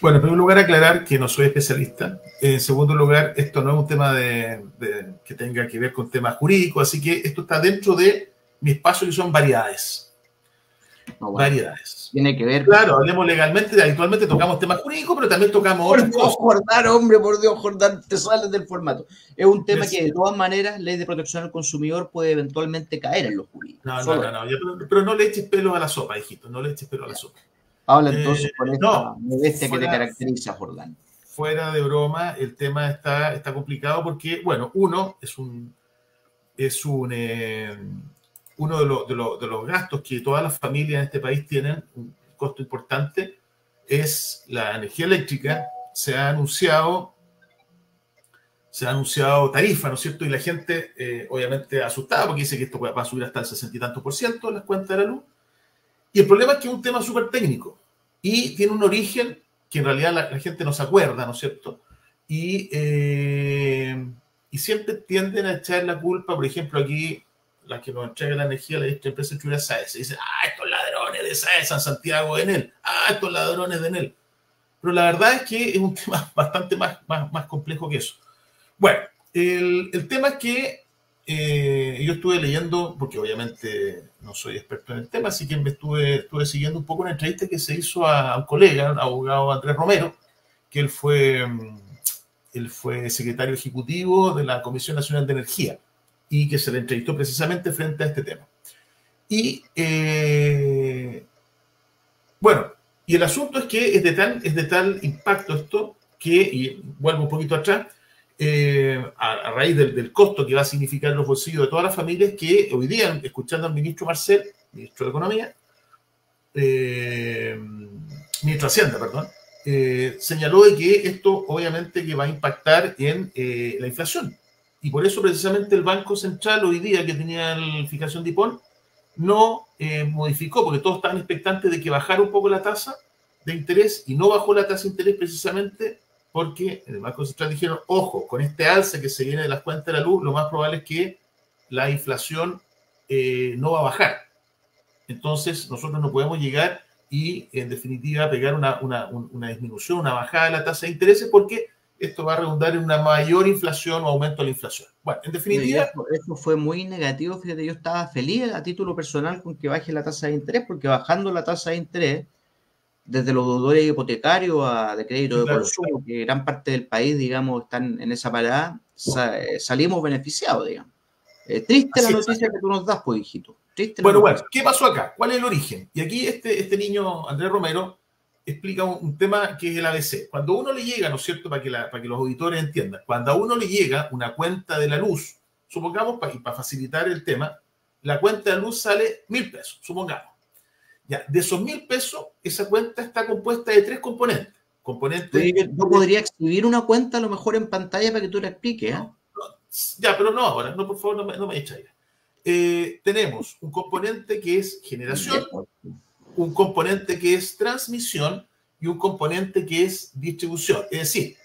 Bueno, en primer lugar, aclarar que no soy especialista. En segundo lugar, esto no es un tema que tenga que ver con temas jurídicos, así que esto está dentro de mi espacio, que son variedades. No, bueno, variedades. Tiene que ver. Claro, hablemos legalmente. Habitualmente tocamos temas jurídicos, pero también tocamos otras cosas. Por Dios, Jordán, te sales del formato. Es un tema que de todas maneras, ley de protección al consumidor puede eventualmente caer en los jurídicos. No, pero no le eches pelo a la sopa, hijito, no le eches pelo a la sopa. Habla entonces con esta modestia que te caracteriza, Jordán. Fuera de broma, el tema está complicado porque, bueno, uno de los gastos que todas las familias en este país tienen, un costo importante, es la energía eléctrica. Se ha anunciado tarifa, ¿no es cierto? Y la gente, obviamente, asustada porque dice que esto va a subir hasta el 60 y tantos % en las cuentas de la luz. Y el problema es que es un tema súper técnico y tiene un origen que en realidad la gente no se acuerda, ¿no es cierto? Y siempre tienden a echar la culpa, por ejemplo, aquí, la que nos entrega la energía, la empresa chula SAES. Dicen, estos ladrones de SAES, San Santiago de Enel, estos ladrones de Enel. Pero la verdad es que es un tema bastante más complejo que eso. Bueno, el tema es que yo estuve leyendo, porque obviamente no soy experto en el tema, así que estuve siguiendo un poco una entrevista que se hizo a un colega, un abogado Andrés Romero, que él fue secretario ejecutivo de la Comisión Nacional de Energía y que se le entrevistó precisamente frente a este tema. Y bueno, y el asunto es que es de tal impacto esto que, y vuelvo un poquito atrás, a raíz del costo que va a significar en los bolsillos de todas las familias, que hoy día, escuchando al ministro Marcel, ministro de Economía, ministro de Hacienda, perdón, señaló de que esto obviamente que va a impactar en la inflación. Y por eso precisamente el Banco Central hoy día, que tenía la fijación de IPON, no modificó, porque todos estaban expectantes de que bajara un poco la tasa de interés, y no bajó la tasa de interés precisamente porque en el Banco Central dijeron, ojo, con este alza que se viene de las cuentas de la luz, lo más probable es que la inflación no va a bajar. Entonces, nosotros no podemos llegar y, en definitiva, pegar una disminución, una bajada de la tasa de intereses, porque esto va a redundar en una mayor inflación o aumento de la inflación. Bueno, en definitiva... Eso fue muy negativo. Fíjate, yo estaba feliz a título personal con que baje la tasa de interés, porque bajando la tasa de interés desde los deudores hipotecarios a de crédito Sí, de claro, consumo, que gran parte del país, digamos, están en esa parada, salimos beneficiados, digamos. Triste Así la es. noticia que tú nos das, pues, hijito. Triste la Bueno, noticia. ¿qué pasó acá? ¿Cuál es el origen? Y aquí este niño, Andrés Romero, explica un tema que es el ABC. Cuando uno le llega, ¿no es cierto?, para que los auditores entiendan, cuando a uno le llega una cuenta de la luz, supongamos, para facilitar el tema, la cuenta de luz sale 1.000 pesos, supongamos. Ya, de esos 1.000 pesos, esa cuenta está compuesta de 3 componentes. Yo podría exhibir una cuenta a lo mejor en pantalla para que tú la expliques, ¿eh? Ya, pero no ahora, no, por favor, no me eches ahí. Tenemos un componente que es generación, un componente que es transmisión y un componente que es distribución. Es decir,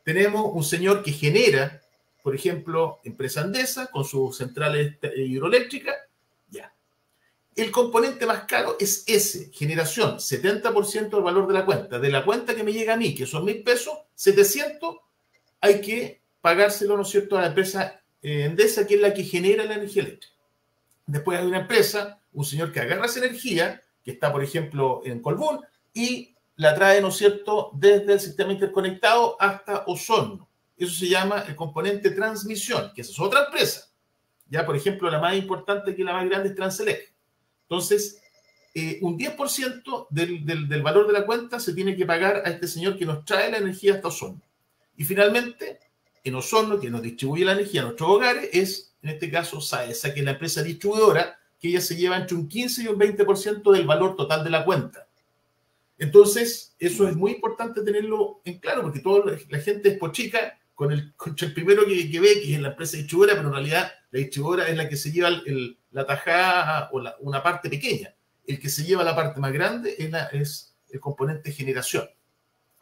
tenemos un señor que genera, por ejemplo, empresa Endesa con sus centrales hidroeléctricas. Ya. El componente más caro es ese, generación, 70% del valor de la cuenta. De la cuenta que me llega a mí, que son 1.000 pesos, 700 hay que pagárselo, ¿no es cierto?, a la empresa Endesa, que es la que genera la energía eléctrica. Después hay una empresa, un señor que agarra esa energía, que está, por ejemplo, en Colbún, y la trae, ¿no es cierto?, desde el sistema interconectado hasta Osorno. Eso se llama el componente transmisión, que esa es otra empresa. Ya, por ejemplo, la más importante, que la más grande, es Transelec. Entonces, un 10% del valor de la cuenta se tiene que pagar a este señor que nos trae la energía hasta Osorno. Y finalmente, en Osorno, que nos distribuye la energía a nuestros hogares, es, en este caso, SAESA, que es la empresa distribuidora, que ella se lleva entre un 15 y un 20% del valor total de la cuenta. Entonces, eso es muy importante tenerlo en claro, porque toda la gente es pochica con el primero que ve, que es la empresa distribuidora, pero en realidad la distribuidora es la que se lleva la tajada o una parte pequeña. El que se lleva la parte más grande es el componente generación.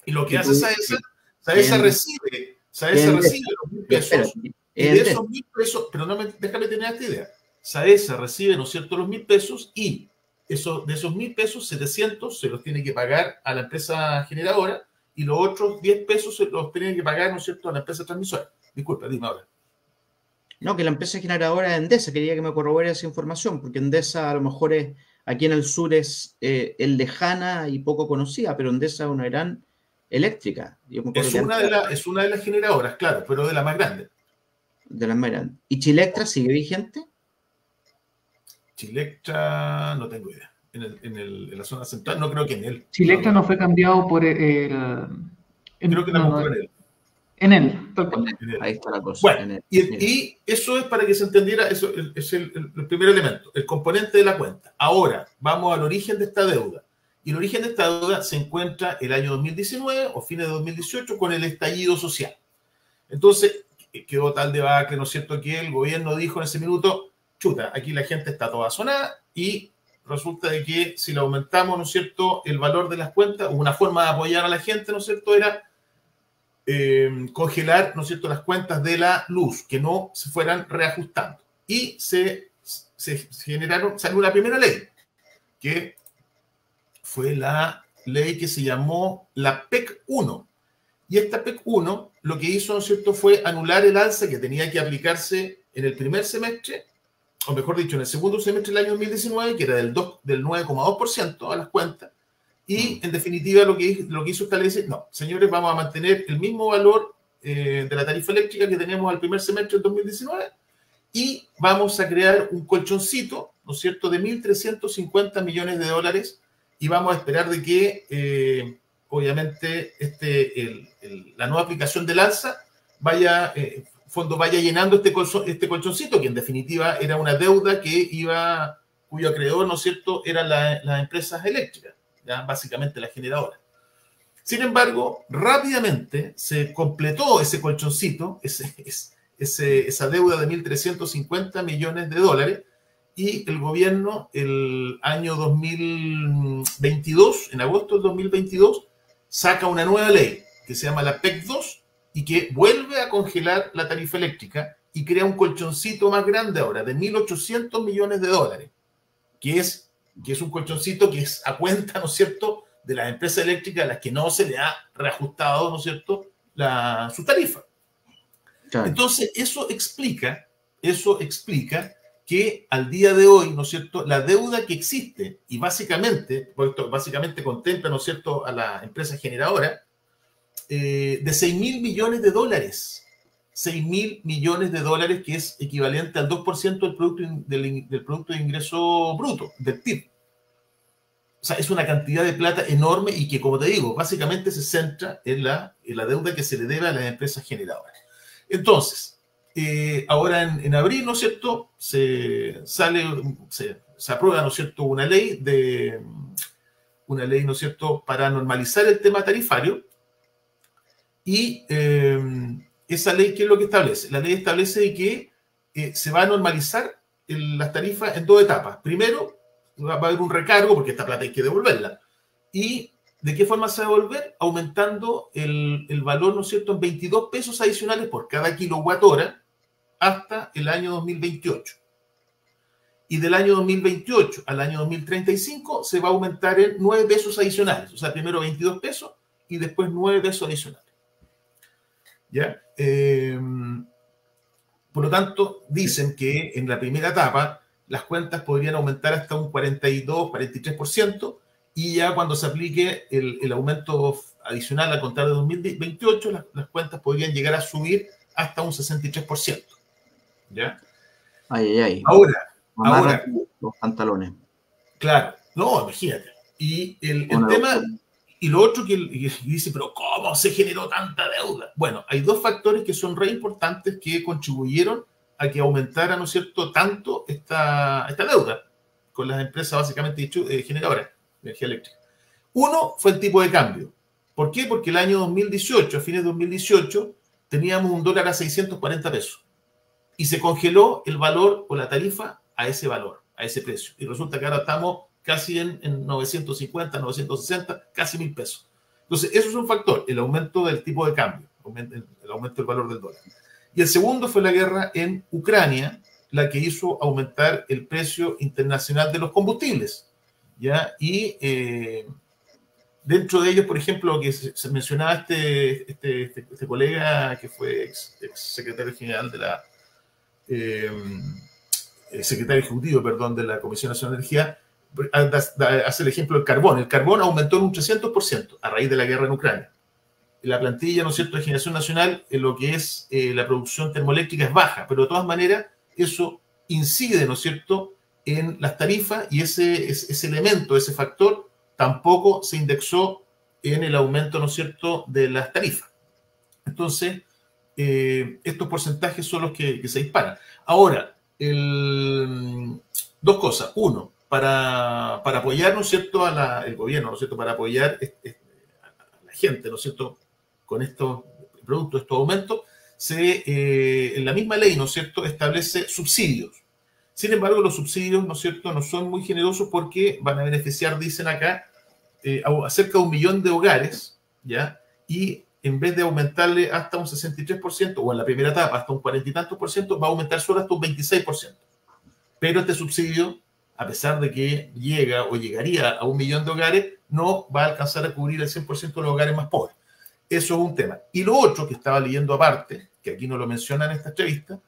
Y lo que hace SAESA recibe los 1.000 pesos. Y de esos 1.000 pesos, pero déjame tener esta idea. SAESA recibe, ¿no es cierto?, los 1.000 pesos y de esos 1.000 pesos, 700 se los tiene que pagar a la empresa generadora y los otros 10 pesos se los tiene que pagar, ¿no es cierto?, a la empresa transmisora. Disculpa, dime ahora. No, que la empresa generadora es Endesa. Quería que me corrobore esa información, porque Endesa a lo mejor aquí en el sur es lejana y poco conocida, pero Endesa es una gran eléctrica. Es una de las generadoras, claro, pero de la más grande. De las más grandes. ¿Y Chilectra sigue vigente? Chilectra, no tengo idea. En la zona central, no creo que en él. Chilectra no fue cambiado por el... Creo que la compró en él. En él, tal cual. Ahí está la cosa. Bueno, y eso es para que se entendiera, eso es el primer elemento, el componente de la cuenta. Ahora, vamos al origen de esta deuda. Y el origen de esta deuda se encuentra el año 2019 o fines de 2018 con el estallido social. Entonces, quedó tal debacle, ¿no es cierto?, que el gobierno dijo en ese minuto, chuta, aquí la gente está toda sonada y resulta de que si le aumentamos, ¿no es cierto?, el valor de las cuentas, una forma de apoyar a la gente, ¿no es cierto?, era congelar, ¿no es cierto?, las cuentas de la luz, que no se fueran reajustando. Y se salió una primera ley, que fue la ley que se llamó la PEC 1. Y esta PEC 1 lo que hizo, ¿no es cierto?, fue anular el alza que tenía que aplicarse en el primer semestre, o mejor dicho, en el segundo semestre del año 2019, que era del 9,2% a las cuentas. Y, en definitiva, lo que hizo esta ley es decir, no, señores, vamos a mantener el mismo valor de la tarifa eléctrica que teníamos al primer semestre del 2019 y vamos a crear un colchoncito, ¿no es cierto?, de 1.350 millones de dólares y vamos a esperar de que, obviamente, la nueva aplicación del alza vaya llenando este colchoncito, que en definitiva era una deuda cuyo acreedor, ¿no es cierto?, eran las empresas eléctricas, ya básicamente las generadoras. Sin embargo, rápidamente se completó ese colchoncito, esa deuda de 1.350 millones de dólares, y el gobierno el año 2022, en agosto del 2022, saca una nueva ley que se llama la PEC 2 y que vuelve a congelar la tarifa eléctrica y crea un colchoncito más grande ahora, de 1.800 millones de dólares, que es un colchoncito que es a cuenta, ¿no es cierto?, de las empresas eléctricas a las que no se le ha reajustado, ¿no es cierto?, su tarifa. Claro. Entonces, eso explica que al día de hoy, ¿no es cierto?, la deuda que existe, y básicamente, porque esto básicamente contempla, ¿no es cierto?, a la empresa generadora, de 6.000 millones de dólares. 6.000 millones de dólares, que es equivalente al 2% del Producto de Ingreso Bruto, del PIB. O sea, es una cantidad de plata enorme y que, como te digo, básicamente se centra en la deuda que se le debe a las empresas generadoras. Entonces, ahora en abril, ¿no es cierto?, se aprueba, ¿no es cierto?, una ley, ¿no es cierto?, para normalizar el tema tarifario. Y esa ley, ¿qué es lo que establece? La ley establece que se va a normalizar las tarifas en 2 etapas. Primero, va a haber un recargo, porque esta plata hay que devolverla. ¿Y de qué forma se va a devolver? Aumentando el valor, ¿no es cierto?, en 22 pesos adicionales por cada kilowatt hora hasta el año 2028. Y del año 2028 al año 2035 se va a aumentar en 9 pesos adicionales. O sea, primero 22 pesos y después 9 pesos adicionales. ¿Ya? Por lo tanto, dicen que en la primera etapa las cuentas podrían aumentar hasta un 42-43%, y ya cuando se aplique el aumento adicional a contar de 2028, las cuentas podrían llegar a subir hasta un 63%. ¿Ya? Ahora, los pantalones. Claro, no, imagínate. Y el tema, y lo otro que dice, pero ¿cómo se generó tanta deuda? Bueno, hay 2 factores que son re importantes que contribuyeron a que aumentara, ¿no es cierto?, tanto esta deuda con las empresas básicamente generadoras de energía eléctrica. Uno fue el tipo de cambio. ¿Por qué? Porque el año 2018, a fines de 2018, teníamos un dólar a 640 pesos y se congeló el valor o la tarifa a ese valor, a ese precio. Y resulta que ahora estamos casi en 950, 960, casi 1.000 pesos. Entonces, eso es un factor, el aumento del tipo de cambio, el aumento del valor del dólar. Y el segundo fue la guerra en Ucrania, la que hizo aumentar el precio internacional de los combustibles. ¿Ya? Y dentro de ellos, por ejemplo, que se mencionaba este colega que fue ex secretario general de la secretario ejecutivo, perdón, de la Comisión Nacional de Energía, hace el ejemplo del carbón. El carbón aumentó en un 300% a raíz de la guerra en Ucrania. La plantilla, ¿no es cierto?, de generación nacional, en lo que es la producción termoeléctrica es baja, pero de todas maneras eso incide, ¿no es cierto?, en las tarifas, y ese elemento, ese factor, tampoco se indexó en el aumento, ¿no es cierto?, de las tarifas. Entonces, estos porcentajes son los que se disparan. Ahora, 2 cosas. Uno, para apoyar, ¿no es cierto?, el gobierno, ¿no es cierto?, para apoyar a la gente, ¿no es cierto?, con estos productos, estos aumentos, en la misma ley, ¿no es cierto?, establece subsidios. Sin embargo, los subsidios, ¿no es cierto?, no son muy generosos porque van a beneficiar, dicen acá, a cerca de 1 millón de hogares, ¿ya? Y en vez de aumentarle hasta un 63%, o en la primera etapa hasta un 40 y tantos por ciento, va a aumentar solo hasta un 26%. Pero este subsidio, a pesar de que llega o llegaría a 1 millón de hogares, no va a alcanzar a cubrir el 100% de los hogares más pobres. Eso es un tema. Y lo otro que estaba leyendo aparte, que aquí no lo menciona en esta entrevista,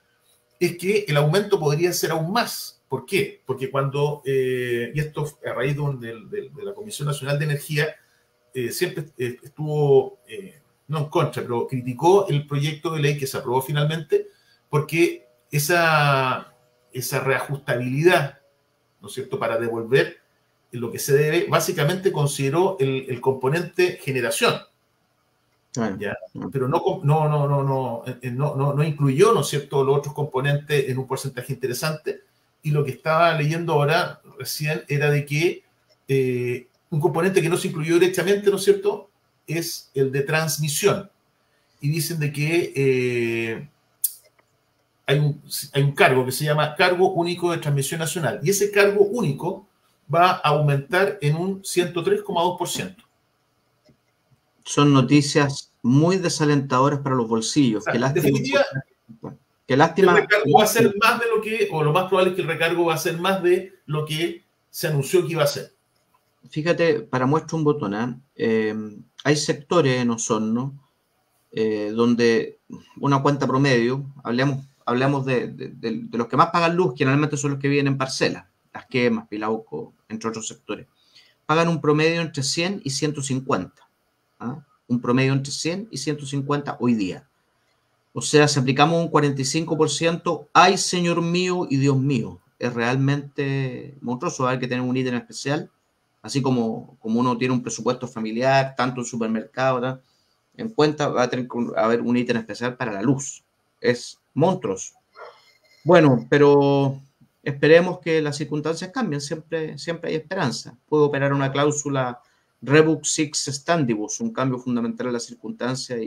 es que el aumento podría ser aún más. ¿Por qué? Porque cuando, y esto a raíz de la Comisión Nacional de Energía, siempre estuvo, no en contra, pero criticó el proyecto de ley que se aprobó finalmente, porque esa reajustabilidad, ¿no es cierto?, para devolver lo que se debe, básicamente consideró el componente generación. ¿Ya? Pero no incluyó, ¿no es cierto?, los otros componentes en un porcentaje interesante. Y lo que estaba leyendo ahora recién era de que un componente que no se incluyó directamente, ¿no es cierto?, es el de transmisión. Y dicen de que hay un cargo que se llama Cargo Único de Transmisión Nacional. Y ese cargo único va a aumentar en un 103,2%. Son noticias muy desalentadoras para los bolsillos. Qué lástima. El recargo va a ser más de lo que, o lo más probable es que el recargo va a ser más de lo que se anunció que iba a ser. Fíjate, para muestra un botón, hay sectores en Osorno donde una cuenta promedio, hablamos de los que más pagan luz, generalmente son los que viven en parcelas, Las Quemas, Pilauco, entre otros sectores. Pagan un promedio entre 100 y 150. Un promedio entre 100 y 150 hoy día. O sea, si aplicamos un 45%, ¡ay, señor mío y Dios mío! Es realmente monstruoso. Hay que tener un ítem especial, así como uno tiene un presupuesto familiar, tanto en supermercado, ¿no? En cuenta va a tener que haber un ítem especial para la luz. Es monstruoso. Bueno, pero esperemos que las circunstancias cambien. Siempre hay esperanza. Puede operar una cláusula Rebus Six Standibus, un cambio fundamental en las circunstancias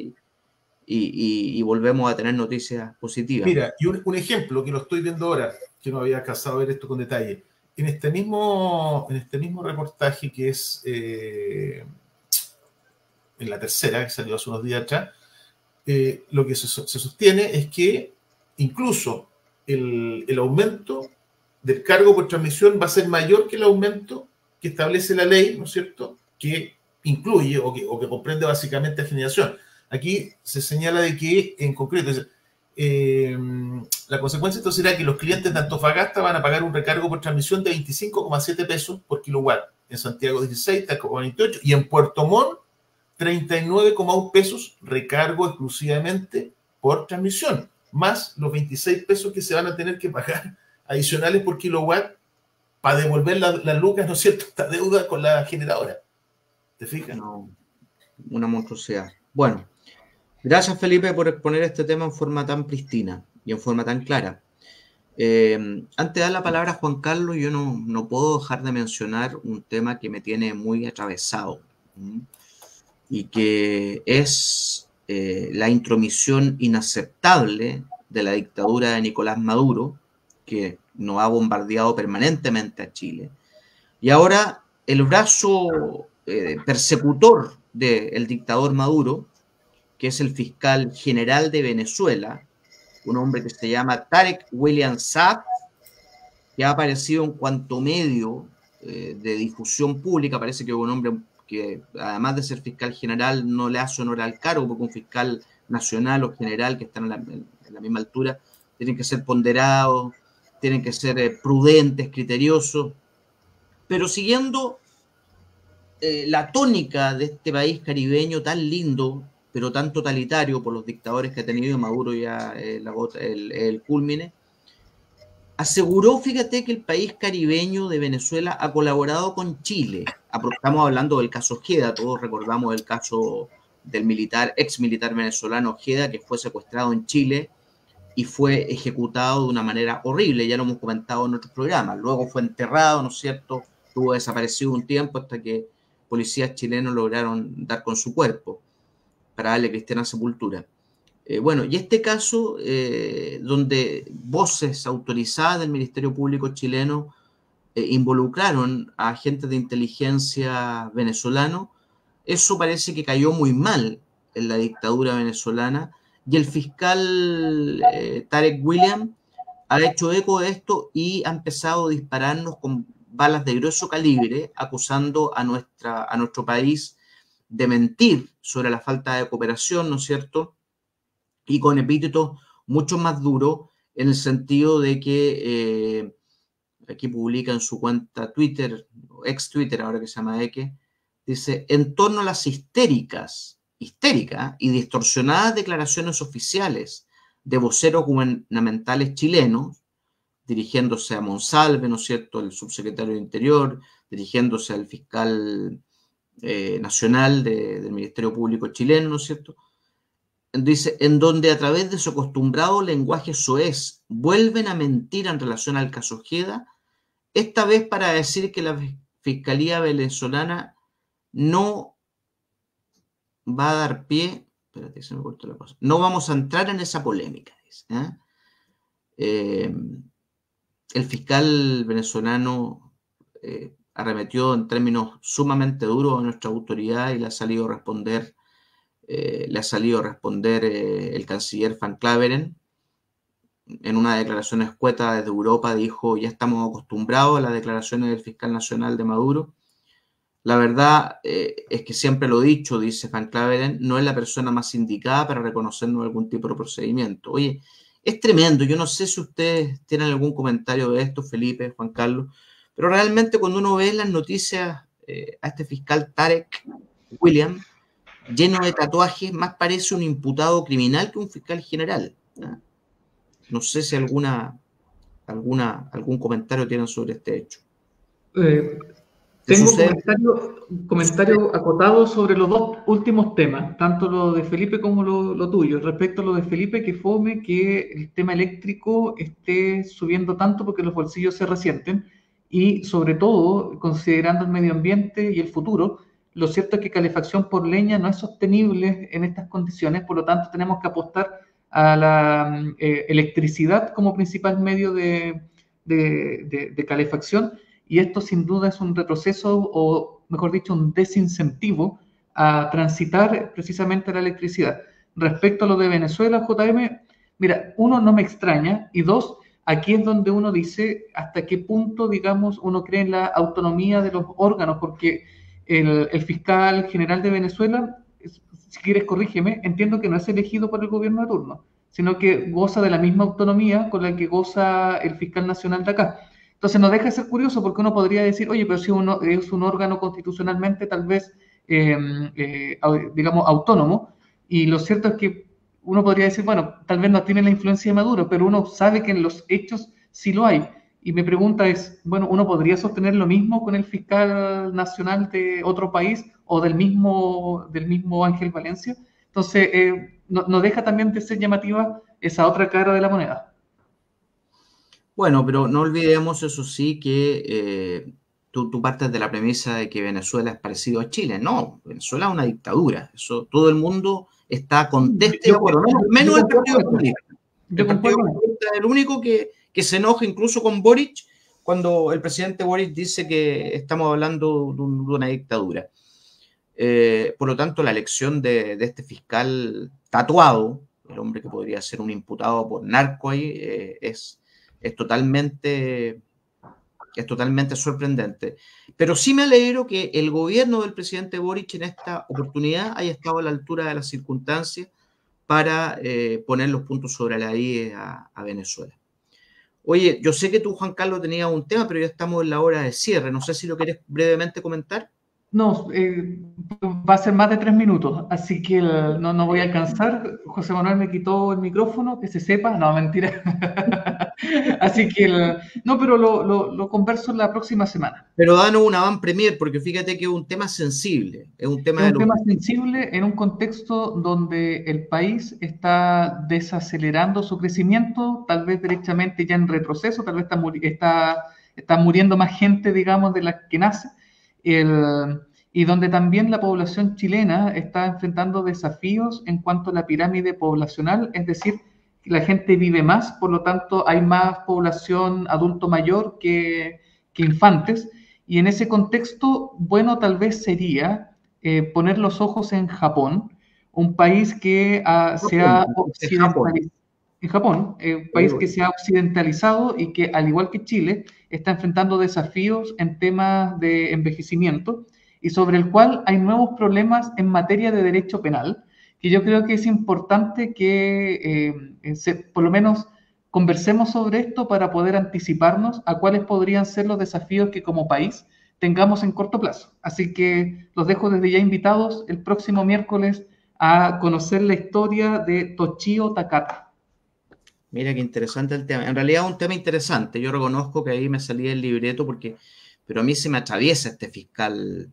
y volvemos a tener noticias positivas. Mira, y un ejemplo que lo estoy viendo ahora, que no había alcanzado a ver esto con detalle. En este mismo reportaje que es en La Tercera, que salió hace unos días atrás, lo que se sostiene es que incluso el aumento del cargo por transmisión va a ser mayor que el aumento que establece la ley, ¿no es cierto?, que incluye o que comprende básicamente a generación. Aquí se señala de que, en concreto, la consecuencia entonces será que los clientes de Antofagasta van a pagar un recargo por transmisión de 25,7 pesos por kilowatt, en Santiago 16, 28, y en Puerto Montt 39,1 pesos recargo exclusivamente por transmisión, más los 26 pesos que se van a tener que pagar adicionales por kilowatt para devolver las lucas, ¿no es cierto?, esta deuda con la generadora. ¿Te fijas? No, una monstruosidad. Bueno, gracias, Felipe, por exponer este tema en forma tan pristina y en forma tan clara. Antes de dar la palabra a Juan Carlos, yo no puedo dejar de mencionar un tema que me tiene muy atravesado, y que es la intromisión inaceptable de la dictadura de Nicolás Maduro, que nos ha bombardeado permanentemente a Chile. Y ahora el brazo persecutor del dictador Maduro, que es el fiscal general de Venezuela, un hombre que se llama Tarek William Saab, que ha aparecido en cuanto medio de difusión pública. Parece que es un hombre que, además de ser fiscal general, no le hace honor al cargo, porque un fiscal nacional o general que están en la misma altura tienen que ser ponderados, tienen que ser prudentes, criteriosos, pero siguiendo la tónica de este país caribeño tan lindo, pero tan totalitario por los dictadores que ha tenido Maduro ya el cúlmine, aseguró, fíjate, que el país caribeño de Venezuela ha colaborado con Chile. Estamos hablando del caso Ojeda, todos recordamos el caso del ex militar venezolano Ojeda, que fue secuestrado en Chile y fue ejecutado de una manera horrible, ya lo hemos comentado en otros programas. Luego fue enterrado, ¿no es cierto? Estuvo desaparecido un tiempo hasta que policías chilenos lograron dar con su cuerpo para darle cristiana sepultura. Bueno, y este caso, donde voces autorizadas del Ministerio Público chileno involucraron a agentes de inteligencia venezolano, eso parece que cayó muy mal en la dictadura venezolana, y el fiscal Tarek William ha hecho eco de esto y ha empezado a dispararnos con balas de grueso calibre, acusando a nuestro país de mentir sobre la falta de cooperación, ¿no es cierto?, y con epítetos mucho más duros, en el sentido de que aquí publica en su cuenta Twitter, ex Twitter, ahora que se llama X, dice: en torno a las histéricas y distorsionadas declaraciones oficiales de voceros gubernamentales chilenos, dirigiéndose a Monsalve, ¿no es cierto?, el subsecretario de Interior, dirigiéndose al fiscal nacional del Ministerio Público chileno, ¿no es cierto?, dice, en donde a través de su acostumbrado lenguaje soez vuelven a mentir en relación al caso Ojeda, esta vez para decir que la Fiscalía venezolana no va a dar pie, espérate, se me cortó la cosa, no vamos a entrar en esa polémica, dice, el fiscal venezolano arremetió en términos sumamente duros a nuestra autoridad y le ha salido a responder el canciller Van Claveren. En una declaración escueta desde Europa dijo: ya estamos acostumbrados a las declaraciones del fiscal nacional de Maduro. La verdad es que siempre lo he dicho, dice Van Claveren, no es la persona más indicada para reconocernos algún tipo de procedimiento. Oye, es tremendo. Yo no sé si ustedes tienen algún comentario de esto, Felipe, Juan Carlos, pero realmente cuando uno ve las noticias a este fiscal Tarek William, lleno de tatuajes, más parece un imputado criminal que un fiscal general. No sé si algún comentario tienen sobre este hecho. Tengo comentario acotado sobre los dos últimos temas, tanto lo de Felipe como lo tuyo. Respecto a lo de Felipe, que fome que el tema eléctrico esté subiendo tanto porque los bolsillos se resienten, y sobre todo, considerando el medio ambiente y el futuro, lo cierto es que calefacción por leña no es sostenible en estas condiciones, por lo tanto tenemos que apostar a la electricidad como principal medio de calefacción, y esto sin duda es un retroceso, o mejor dicho, un desincentivo a transitar precisamente la electricidad. Respecto a lo de Venezuela, JM, mira, uno, no me extraña, y dos, aquí es donde uno dice hasta qué punto, digamos, uno cree en la autonomía de los órganos, porque el fiscal general de Venezuela, si quieres corrígeme, entiendo que no es elegido por el gobierno de turno, sino que goza de la misma autonomía con la que goza el fiscal nacional de acá. Entonces no deja de ser curioso, porque uno podría decir, oye, pero si uno es un órgano constitucionalmente tal vez, digamos, autónomo, y lo cierto es que uno podría decir, bueno, tal vez no tiene la influencia de Maduro, pero uno sabe que en los hechos sí lo hay. Y mi pregunta es, bueno, ¿uno podría sostener lo mismo con el fiscal nacional de otro país o del mismo Ángel Valencia? Entonces, no deja también de ser llamativa esa otra cara de la moneda. Bueno, pero no olvidemos, eso sí, que tú partes de la premisa de que Venezuela es parecido a Chile. No, Venezuela es una dictadura. Eso todo el mundo está conteste de acuerdo, menos el Partido Comunista. El Partido Comunista es el único que se enoja incluso con Boric cuando el presidente Boric dice que estamos hablando de una dictadura. Por lo tanto, la elección de este fiscal tatuado, el hombre que podría ser un imputado por narco ahí, es totalmente sorprendente. Pero sí me alegro que el gobierno del presidente Boric en esta oportunidad haya estado a la altura de las circunstancias para poner los puntos sobre la I a Venezuela. Oye, yo sé que tú, Juan Carlos, tenías un tema, pero ya estamos en la hora de cierre. No sé si lo quieres brevemente comentar. No, va a ser más de 3 minutos, así que no voy a alcanzar. José Manuel me quitó el micrófono, que se sepa. No, mentira. Así que, no, pero lo converso la próxima semana. Pero danos una van premier, porque fíjate que es un tema sensible. Es un tema sensible en un contexto donde el país está desacelerando su crecimiento, tal vez derechamente ya en retroceso, tal vez está muriendo más gente, digamos, de la que nace. Y donde también la población chilena está enfrentando desafíos en cuanto a la pirámide poblacional, es decir, la gente vive más, por lo tanto hay más población adulto mayor que infantes, y en ese contexto, bueno, tal vez sería poner los ojos en Japón, un país que se ha occidentalizado. En Japón, un país que se ha occidentalizado y que, al igual que Chile, está enfrentando desafíos en temas de envejecimiento y sobre el cual hay nuevos problemas en materia de derecho penal, que yo creo que es importante que por lo menos conversemos sobre esto para poder anticiparnos a cuáles podrían ser los desafíos que como país tengamos en corto plazo. Así que los dejo desde ya invitados el próximo miércoles a conocer la historia de Toshio Takata. Mira qué interesante el tema. En realidad es un tema interesante. Yo reconozco que ahí me salí del libreto pero a mí se me atraviesa este fiscal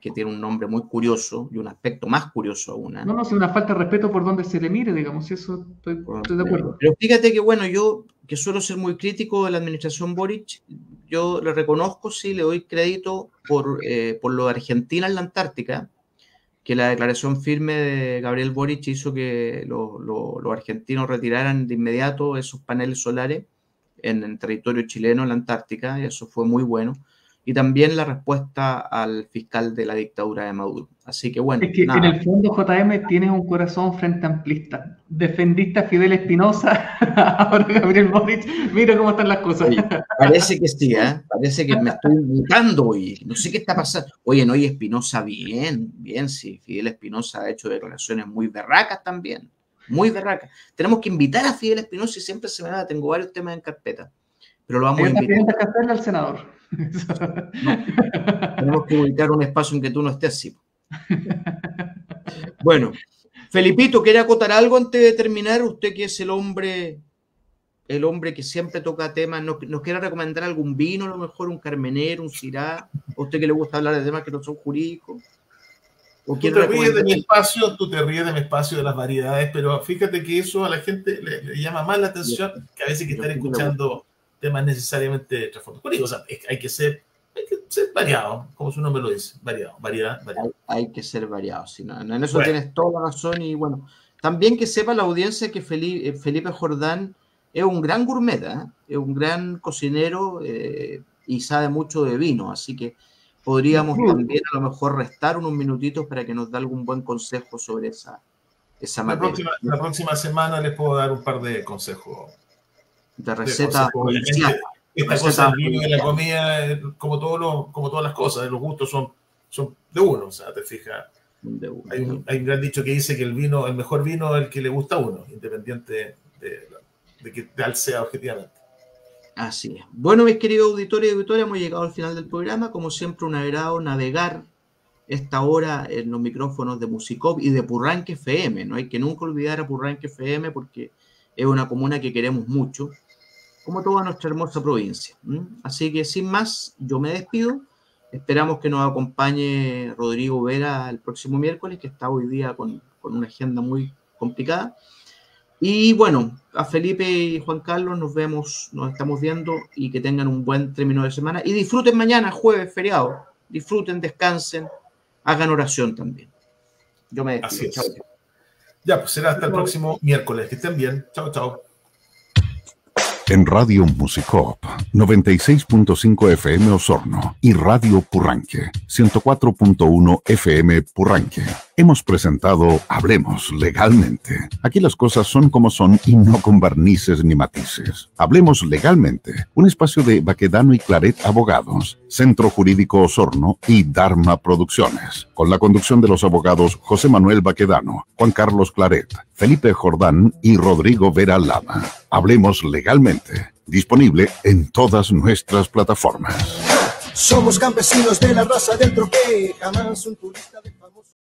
que tiene un nombre muy curioso y un aspecto más curioso aún. No, es una falta de respeto por donde se le mire, digamos, eso estoy de acuerdo. Pero fíjate que, bueno, yo que suelo ser muy crítico de la administración Boric, yo le reconozco, sí, le doy crédito por lo de Argentina en la Antártica, que la declaración firme de Gabriel Boric hizo que los argentinos retiraran de inmediato esos paneles solares en territorio chileno, en la Antártica, y eso fue muy bueno. Y también la respuesta al fiscal de la dictadura de Maduro. Así que bueno. Es que en el fondo, JM, tienes un corazón frente amplista. Defendiste a Fidel Espinosa, ahora Gabriel Boric. Mira cómo están las cosas. Oye, parece que sí, parece que me estoy mutando hoy. No sé qué está pasando. Oye, no, y Espinosa bien, sí. Fidel Espinosa ha hecho declaraciones muy berracas también. muy berraca. Tenemos que invitar a Fidel Espinosa y siempre se me da, tengo varios temas en carpeta, pero lo vamos a invitar. Tienes que hacerle al senador. No, tenemos que ubicar un espacio en que tú no estés, sí. Bueno, Felipito, ¿quiere acotar algo antes de terminar? Usted que es el hombre que siempre toca temas, ¿nos quiere recomendar algún vino, a lo mejor un Carmenero, un Syrah? ¿A usted que le gusta hablar de temas que no son jurídicos? Tú te ríes de mi espacio, de las variedades, pero fíjate que eso a la gente le llama más la atención que a veces que estar escuchando temas necesariamente trasfondo jurídico. O sea, hay que ser variado, como su nombre lo dice, variedad. Hay que ser variado, si no, en eso tienes toda la razón. Y bueno, también que sepa la audiencia que Felipe Jordán es un gran gourmet, es un gran cocinero y sabe mucho de vino, así que podríamos también a lo mejor restar unos minutitos para que nos dé algún buen consejo sobre esa materia. La próxima semana les puedo dar un par de consejos. De recetas. Esta cosa del vino y la comida, como todas las cosas, los gustos son de uno, o sea, te fijas. Hay un gran dicho que dice que el mejor vino es el que le gusta a uno, independiente de que tal sea objetivamente. Así es. Bueno, mis queridos auditores y auditoras, hemos llegado al final del programa. Como siempre, un agrado navegar esta hora en los micrófonos de Musicop y de Purranque FM. No hay que nunca olvidar a Purranque FM porque es una comuna que queremos mucho, como toda nuestra hermosa provincia. Así que sin más, yo me despido. Esperamos que nos acompañe Rodrigo Vera el próximo miércoles, que está hoy día con una agenda muy complicada. Y bueno, a Felipe y Juan Carlos nos estamos viendo y que tengan un buen término de semana. Y disfruten mañana, jueves, feriado. Disfruten, descansen, hagan oración también. Yo me despido. Así es. Chao. Ya, pues será hasta el próximo miércoles. Que estén bien. Chao, chao. En Radio Musicop 96.5 FM Osorno y Radio Purranque 104.1 FM Purranque hemos presentado Hablemos Legalmente. Aquí las cosas son como son y no con barnices ni matices. Hablemos Legalmente, un espacio de Baquedano y Claret Abogados, Centro Jurídico Osorno y Dharma Producciones, con la conducción de los abogados José Manuel Baquedano, Juan Carlos Claret, Felipe Jordán y Rodrigo Vera Lama. Hablemos Legalmente, disponible en todas nuestras plataformas. Somos campesinos de la raza del troqué, jamás un turista de...